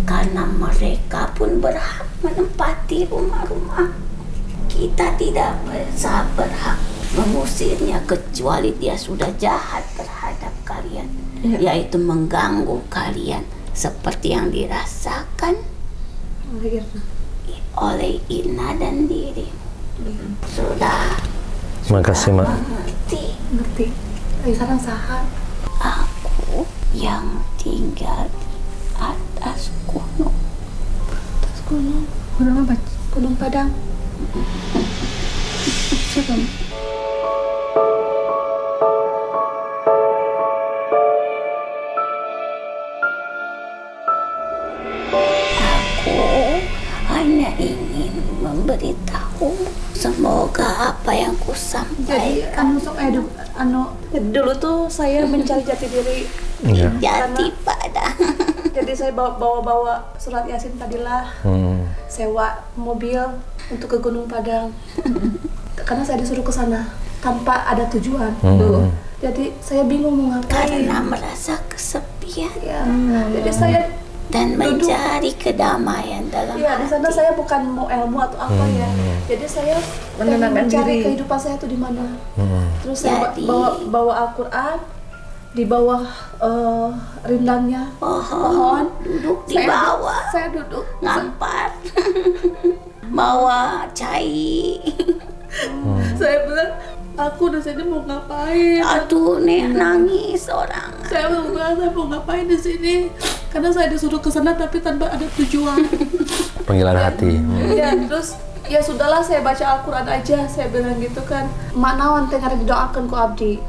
Karena mereka pun berhak menempati rumah-rumah. Kita tidak bisa berhak mengusirnya kecuali dia sudah jahat terhadap kalian, yaitu mengganggu kalian seperti yang dirasakan oleh Irna dan dirimu. Sudah. Makasih, Mak. Ngerti. Sarang saha. Aku yang tinggal di atas gunung. Gunung apa? Gunung Padang. Aku hanya ingin memberitahu, semoga apa yang ku sampaikan Dulu tuh saya mencari jati diri. Iya. jati pada. Jadi saya bawa surat Yasin Fadilah, sewa mobil untuk ke Gunung Padang. Karena saya disuruh ke sana tanpa ada tujuan. Jadi saya bingung mau ngapain. Karena merasa kesepian Ya, jadi saya dan mencari kedamaian dalam di sana saya bukan mau ilmu atau apa ya. Jadi saya pengen mencari kehidupan saya tuh di mana. Terus saya bawa Al-Qur'an di bawah rindangnya pohon. Duduk di bawah. Saya duduk Ngampar. Bawa cai. Saya bilang, aku di sini mau ngapain? Aduh, Nek nangis orang. Saya bilang, saya mau ngapain di sini? Karena saya disuruh ke sana tapi tanpa ada tujuan. Panggilan hati. Ya, terus ya sudahlah saya baca Al-Qur'an aja, saya bilang gitu kan. Manawan tengah didoakan ku abdi.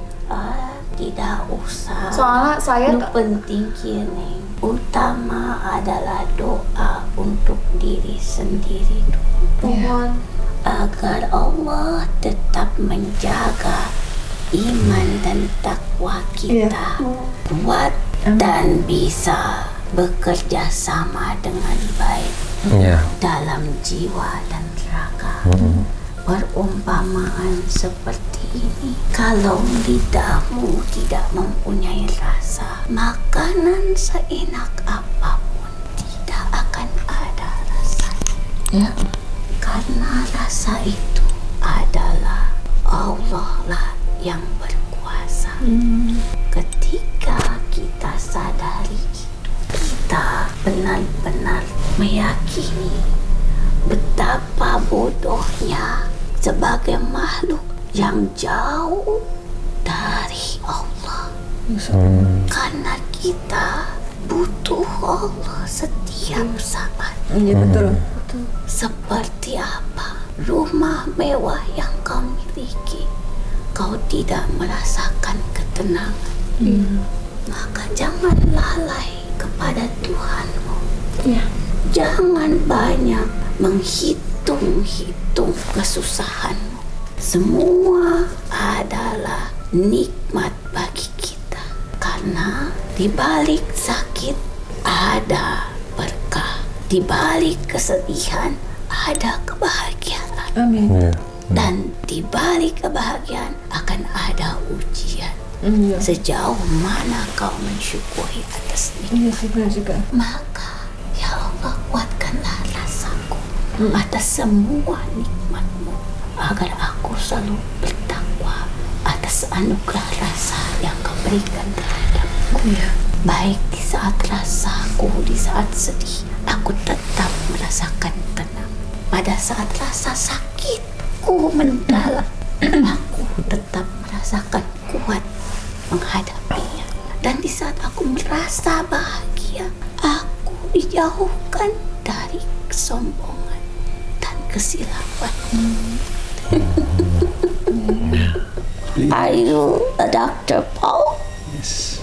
Tidak usah. Soalnya saya Nu penting kini. Utama adalah doa untuk diri sendiri mohon agar Allah tetap menjaga iman dan takwa kita kuat dan bisa bekerja sama dengan baik dalam jiwa dan raga. Perumpamaan seperti ini, kalau lidahmu tidak mempunyai rasa, makanan seenak apapun tidak akan ada rasanya. Karena rasa itu adalah Allah lah yang berkuasa. Ketika kita sadari itu, kita benar-benar meyakini betapa bodohnya sebagai makhluk yang jauh dari Allah. Karena kita butuh Allah setiap saat. Iya betul. Seperti apa rumah mewah yang kau miliki, kau tidak merasakan ketenangan, maka jangan lalai kepada Tuhanmu. Jangan banyak menghitung kesusahanmu. Semua adalah nikmat bagi kita. Karena di balik sakit ada berkah. Di balik kesedihan ada kebahagiaan. Amin. Dan di balik kebahagiaan akan ada ujian. Sejauh mana kau mensyukuri atas nikmat. Maka ya Allah, kuatkanlah rasaku atas semua nikmat-Mu, agar aku selalu bertakwa atas anugerah rasa yang Kau berikan terhadapku. Baik di saat rasaku, di saat sedih, aku tetap merasakan tenang. Pada pada saat rasa sakitku mendalam, aku tetap merasakan kuat menghadapinya. Dan di saat aku merasa bahagia, aku dijauhkan dari kesombongan dan kesilapan. Are you a doctor, Paul? Yes.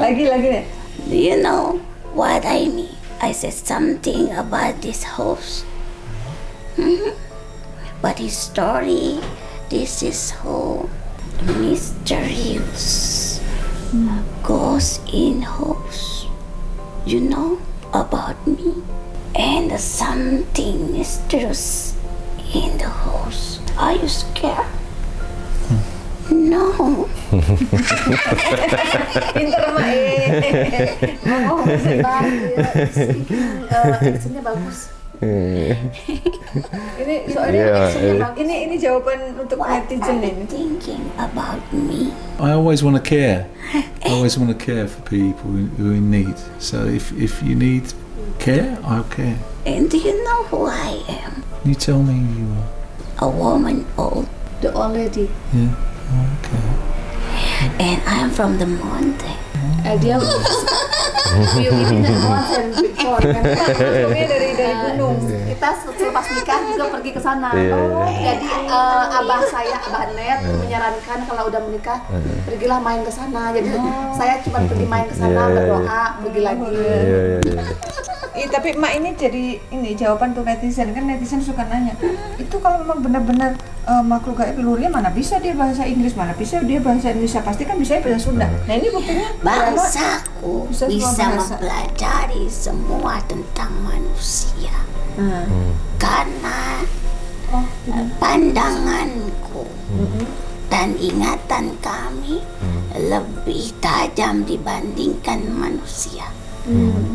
Lagi deh. Do you know what I mean? I said something about this house. But his story, this is so mysterious. Goes in house. You know about me? And something mysterious in the house. Are you scared? No. Pinter Mak. Oh, accentnya bagus. Ini soalnya Iya, ini jawaban untuk What netizen are ini. you thinking about me? I always want to care. I always want to care for people who are in need. So if you need care, I'll care. And do you know who I am? You tell me who you are. A woman old. The old lady. Yeah. Okay. And I'm from the mountain. Dia you in the mountain before kan. Kami dari gunung. Kita selepas nikah juga pergi ke sana. Iya, Jadi abah Net menyarankan kalau udah menikah pergilah main ke sana. Jadi saya cuma pergi main ke sana, berdoa, pergi lagi. Tapi Mak ini jadi jawaban untuk netizen, kan netizen suka nanya, itu kalau memang benar-benar makhluk gaib luarnya mana bisa dia bahasa Inggris, mana bisa dia bahasa Indonesia, pasti kan bisa bahasa Sunda. Nah ini buktinya Bangsaku Bisa semua bisa bahasa. mempelajari semua tentang manusia. Karena pandanganku dan ingatan kami lebih tajam dibandingkan manusia.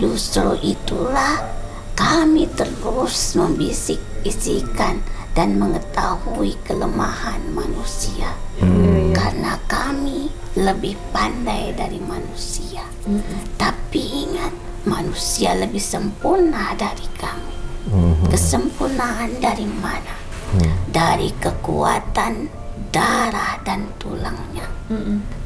Justru itulah kami terus membisik-bisikan dan mengetahui kelemahan manusia. Karena kami lebih pandai dari manusia. Tapi ingat, manusia lebih sempurna dari kami. Kesempurnaan dari mana? Dari kekuatan darah dan tulangnya.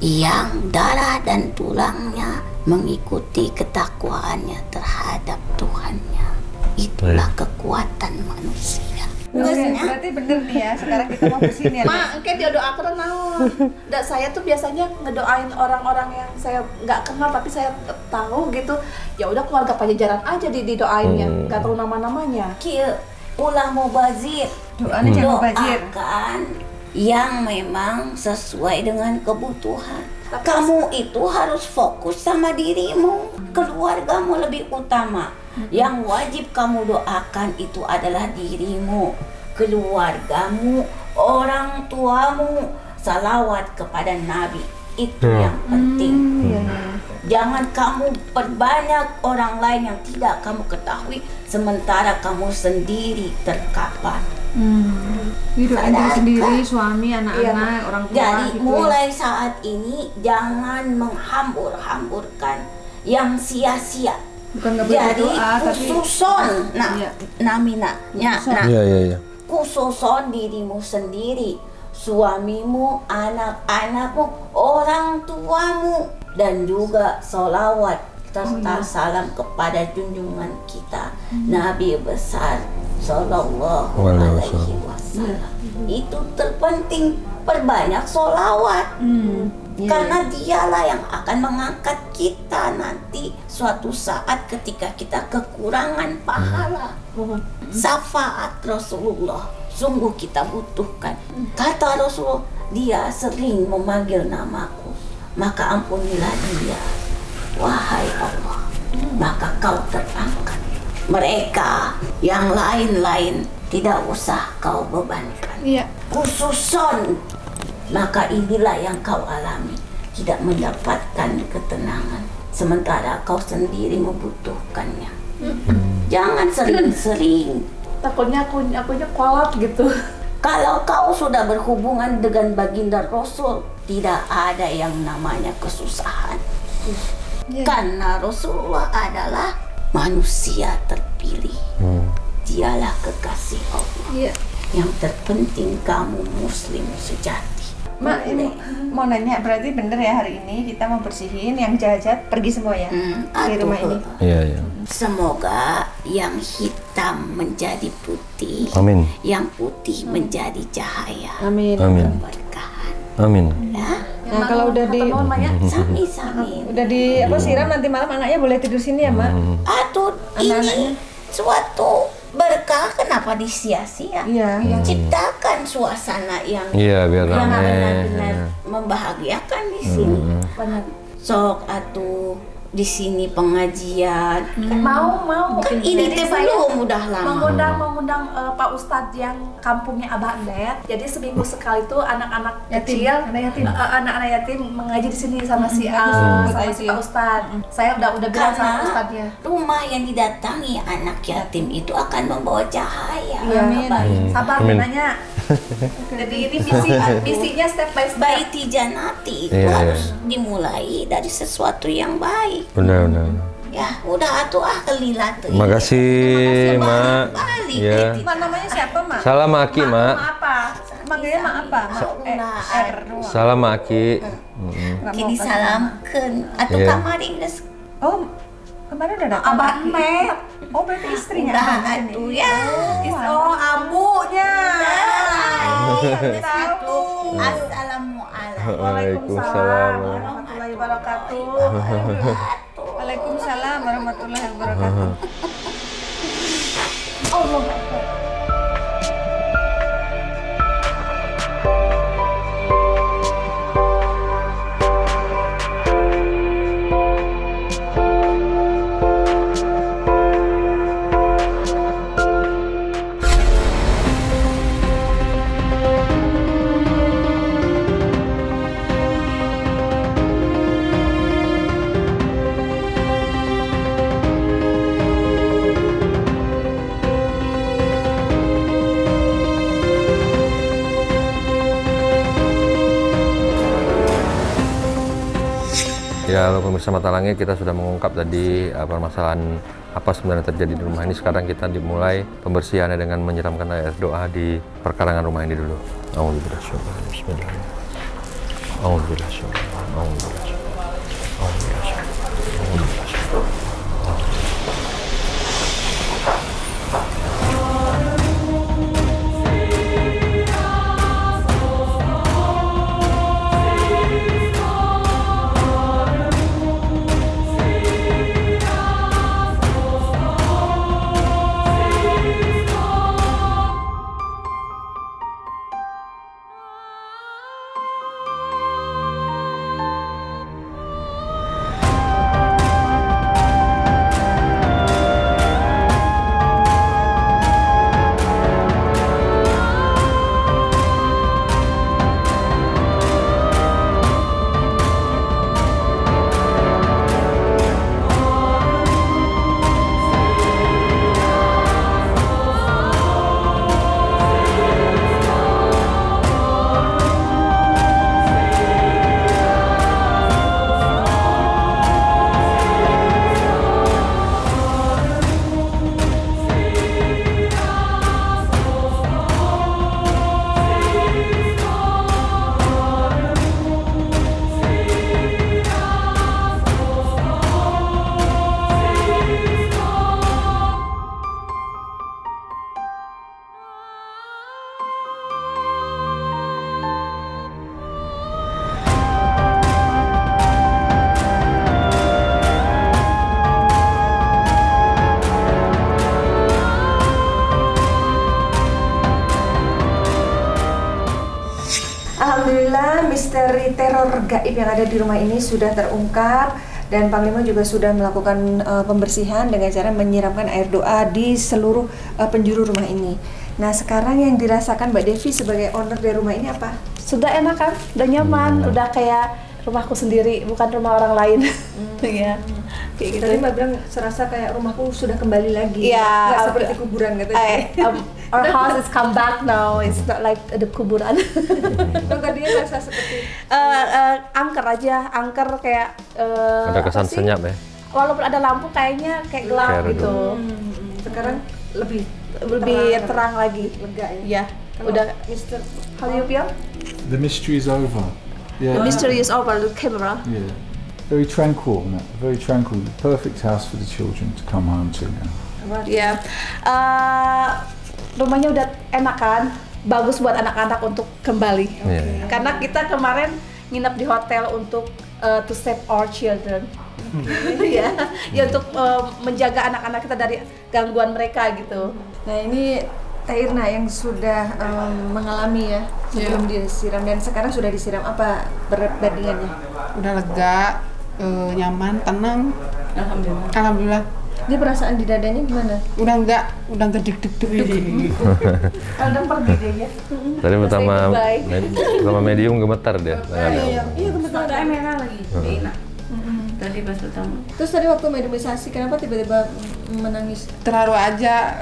Yang darah dan tulangnya mengikuti ketakwaannya terhadap Tuhannya. Itulah kekuatan manusia. berarti bener nih ya, sekarang kita mau kesini ya. Mak, engke dia doakan naon. Dan saya tuh biasanya ngedoain orang-orang yang saya nggak kenal tapi saya tahu gitu. Ya udah keluarga Pajajaran aja didoainnya, nggak tahu nama-namanya. Kieu ulah mubazir. Doanya jangan mubazir. Doakan yang memang sesuai dengan kebutuhan. Kamu itu harus fokus sama dirimu, keluargamu lebih utama. Yang wajib kamu doakan itu adalah dirimu, keluargamu, orang tuamu, salawat kepada Nabi. Itu yang penting. Jangan kamu perbanyak orang lain yang tidak kamu ketahui, sementara kamu sendiri terkapar. Doain diri sendiri, suami, anak-anak, orang tua. Jadi gitu mulai saat ini jangan menghambur-hamburkan yang sia-sia. Bukan nggak boleh Jadi berdoa, tapi khususon, Iya. khususon dirimu sendiri, suamimu, anak-anakmu, orang tuamu, dan juga sholawat serta salam kepada junjungan kita Nabi besar Sallallahu Alaihi Wasallam. Itu terpenting, perbanyak sholawat. Karena dialah yang akan mengangkat kita nanti suatu saat ketika kita kekurangan pahala. Syafaat Rasulullah sungguh kita butuhkan. Kata Rasulullah, dia sering memanggil namaku, maka ampunilah dia, wahai Allah, maka kau terangkat. Mereka yang lain-lain tidak usah kau bebankan. Khususon, maka inilah yang kau alami, tidak mendapatkan ketenangan, sementara kau sendiri membutuhkannya. Jangan sering-sering. Takutnya akunya kolot gitu. Kalau kau sudah berhubungan dengan baginda Rasul, tidak ada yang namanya kesusahan. Karena Rasulullah adalah manusia terpilih. Dialah kekasih Allah. Iya. Yang terpenting kamu muslim sejati. Mak, ini mau nanya, berarti bener ya hari ini kita mau bersihin yang jahat-jahat pergi semua ya di rumah ini? Iya, iya. Semoga yang hitam menjadi putih, Amin. yang putih menjadi cahaya. Amin. Amin. Berkahan. Amin. Ya, Nah kalau udah di sami-sami. udah di apa siram nanti malam anaknya boleh tidur sini ya Mak? Aduh, ini suatu berkah, kenapa disia-sia? Iya. Ciptakan suasana yang Iya, biar yang rame. benar-benar membahagiakan di sini. Sok atuh di sini pengajian. Mau Kan ini teh belum udah lama. mengundang Pak Ustadz yang kampungnya Abah Ndet. Jadi seminggu sekali tuh anak-anak kecil, anak-anak yatim mengaji di sini sama si Pak Ustadz. Saya udah bilang sama Ustadznya. Rumah yang didatangi anak yatim itu akan membawa cahaya. Amin. Baik. Sabar Amin. nanya. Jadi ini visinya step by step. Baiti janati itu Iya, harus dimulai dari sesuatu yang baik. Benar, benar. Ya, udah atuh kelilat. Makasih, Mak. Balik. Ya. Mak namanya siapa Mak? Salam Aki, Mak. Apa? Manggilnya Mak apa? Mak R. Salam Aki. Kini salamkeun atuh Iya. kamari geus. Oh, kemarin udah datang? Abah Ndet. Oh berarti istrinya Udah Abang ini. atuh ya. Oh, abunya. Tahu. Assalamualaikum. Waalaikumsalam. Warahmatullahi wabarakatuh. Waalaikumsalam warahmatullahi wabarakatuh. Allah. Ya, halo pemirsa Mata Langit, kita sudah mengungkap tadi permasalahan apa sebenarnya terjadi di rumah ini. Sekarang kita dimulai pembersihannya dengan menyiramkan air doa di perkarangan rumah ini dulu. Bismillahirrahmanirrahim. Alhamdulillah misteri teror gaib yang ada di rumah ini sudah terungkap dan Panglima juga sudah melakukan pembersihan dengan cara menyiramkan air doa di seluruh penjuru rumah ini. Nah sekarang yang dirasakan Mbak Devi sebagai owner dari rumah ini apa? Sudah enak kan? Udah nyaman, udah kayak rumahku sendiri, bukan rumah orang lain. Ya. Kayak gitu. Tadi Mbak bilang serasa kayak rumahku sudah kembali lagi. Iya. Nggak seperti kuburan katanya. Our house is come back now. It's not like the kuburan. Kalau tadinya rasa seperti Angker aja, angker kayak Ada kesan apa sih? senyap ya. walaupun ada lampu kayaknya kayak gelap Kayak gitu. Sekarang lebih Terang lagi. lega ya. Ya, udah Mr. How do you feel? The mystery is over. Yeah. The mystery is over. The camera. Yeah. Very tranquil, no? Very tranquil. Perfect house for the children to come home to now. Ya, rumahnya udah enak kan, bagus buat anak-anak untuk kembali. Karena kita kemarin nginep di hotel untuk to save our children, ya untuk menjaga anak-anak kita dari gangguan mereka gitu. Nah ini Teh Irna yang sudah mengalami ya sebelum disiram dan sekarang sudah disiram, apa perbandingannya? Udah lega, nyaman, tenang. Alhamdulillah. Ini perasaan di dadanya gimana? Udah enggak deg-deg. Kadang pergi deh ya. Tadi pertama medium gemetar dia. Iya gemetar. Ada merah lagi. Enak. Tadi pas pertama. Terus tadi waktu mediumisasi kenapa tiba-tiba menangis? Terharu aja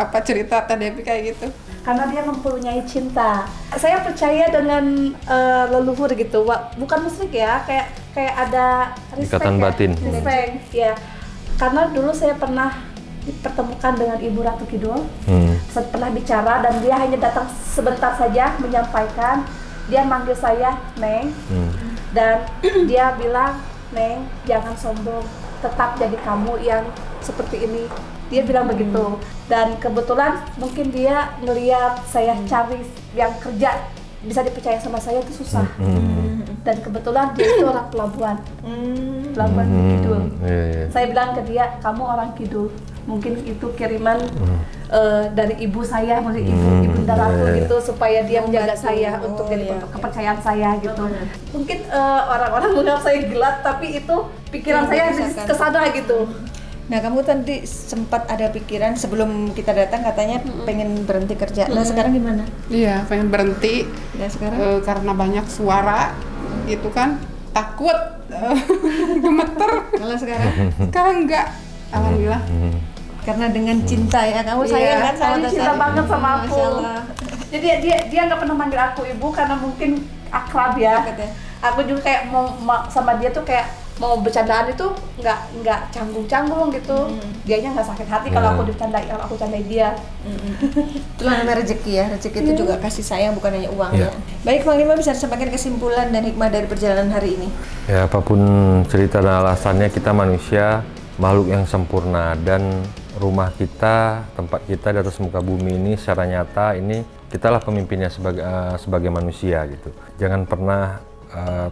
apa cerita Teh Devi kayak gitu. Karena dia mempunyai cinta. Saya percaya dengan leluhur gitu. Bukan musyrik ya, kayak ada respect. Ikatan batin. Respect, ya. Karena dulu saya pernah dipertemukan dengan Ibu Ratu Kidul. Saya pernah bicara dan dia hanya datang sebentar saja menyampaikan. Dia manggil saya Neng. Dan dia bilang, Neng, jangan sombong, tetap jadi kamu yang seperti ini. Dia bilang begitu. Dan kebetulan mungkin dia ngelihat saya cari yang kerja bisa dipercaya sama saya itu susah. Dan kebetulan dia itu orang pelabuhan. Pelabuhan Kidul. Saya bilang ke dia, kamu orang Kidul. Mungkin itu kiriman dari ibu saya, maksudnya ibu Ratu gitu, supaya dia menjaga saya untuk jadi kepercayaan saya gitu. Mungkin orang-orang menganggap saya gila, tapi itu pikiran saya ke sana gitu. Nah kamu tadi sempat ada pikiran sebelum kita datang katanya pengen berhenti kerja. Nah sekarang gimana? Iya, pengen berhenti. Nah sekarang? Karena banyak suara gitu kan, takut, gemeter. Kalau sekarang? Sekarang enggak, alhamdulillah. Karena dengan cinta ya, kamu sayang kan sama Teh cinta banget sama aku. Jadi dia nggak pernah manggil aku ibu karena mungkin akrab ya. Aku juga kayak mau sama dia tuh kayak mau bercandaan itu nggak canggung-canggung gitu. Dianya nggak sakit hati kalau aku candai dia. Itulah namanya rezeki ya. Rezeki itu juga kasih sayang, bukan hanya uang ya. Baik, Panglima bisa disampaikan kesimpulan dan hikmah dari perjalanan hari ini. Ya, apapun cerita dan alasannya, kita manusia makhluk yang sempurna, dan rumah kita, tempat kita di atas muka bumi ini secara nyata ini kitalah pemimpinnya sebagai manusia gitu. Jangan pernah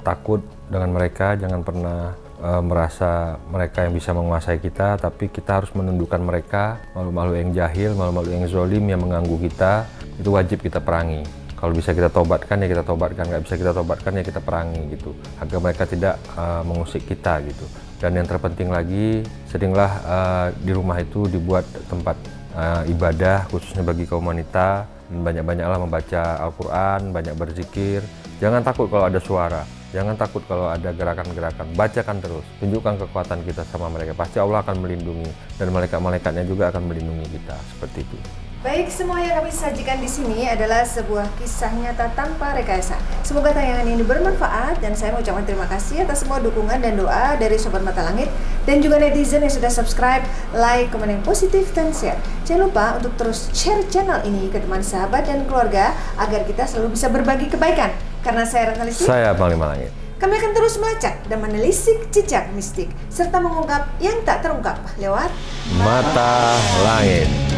takut dengan mereka, jangan pernah merasa mereka yang bisa menguasai kita, tapi kita harus menundukkan mereka, makhluk-makhluk yang jahil, makhluk-makhluk yang zolim yang mengganggu kita, itu wajib kita perangi. Kalau bisa kita tobatkan ya kita tobatkan, nggak bisa kita tobatkan ya kita perangi gitu, agar mereka tidak mengusik kita gitu. Dan yang terpenting lagi, seringlah di rumah itu dibuat tempat ibadah khususnya bagi kaum wanita. Banyak-banyaklah membaca Al-Quran, banyak berzikir. Jangan takut kalau ada suara, jangan takut kalau ada gerakan-gerakan. Bacakan terus, tunjukkan kekuatan kita sama mereka. Pasti Allah akan melindungi, dan malaikat-malaikatnya juga akan melindungi kita, seperti itu. Baik, semua yang kami sajikan di sini adalah sebuah kisah nyata tanpa rekayasa. Semoga tayangan ini bermanfaat, dan saya mengucapkan terima kasih atas semua dukungan dan doa dari Sobat Mata Langit dan juga netizen yang sudah subscribe, like, komen yang positif, dan share. Jangan lupa untuk terus share channel ini ke teman, sahabat, dan keluarga agar kita selalu bisa berbagi kebaikan. Karena saya Ratna Listik, saya Panglima Langit. Kami akan terus melacak dan menelisik jejak mistik serta mengungkap yang tak terungkap lewat Mata Langit.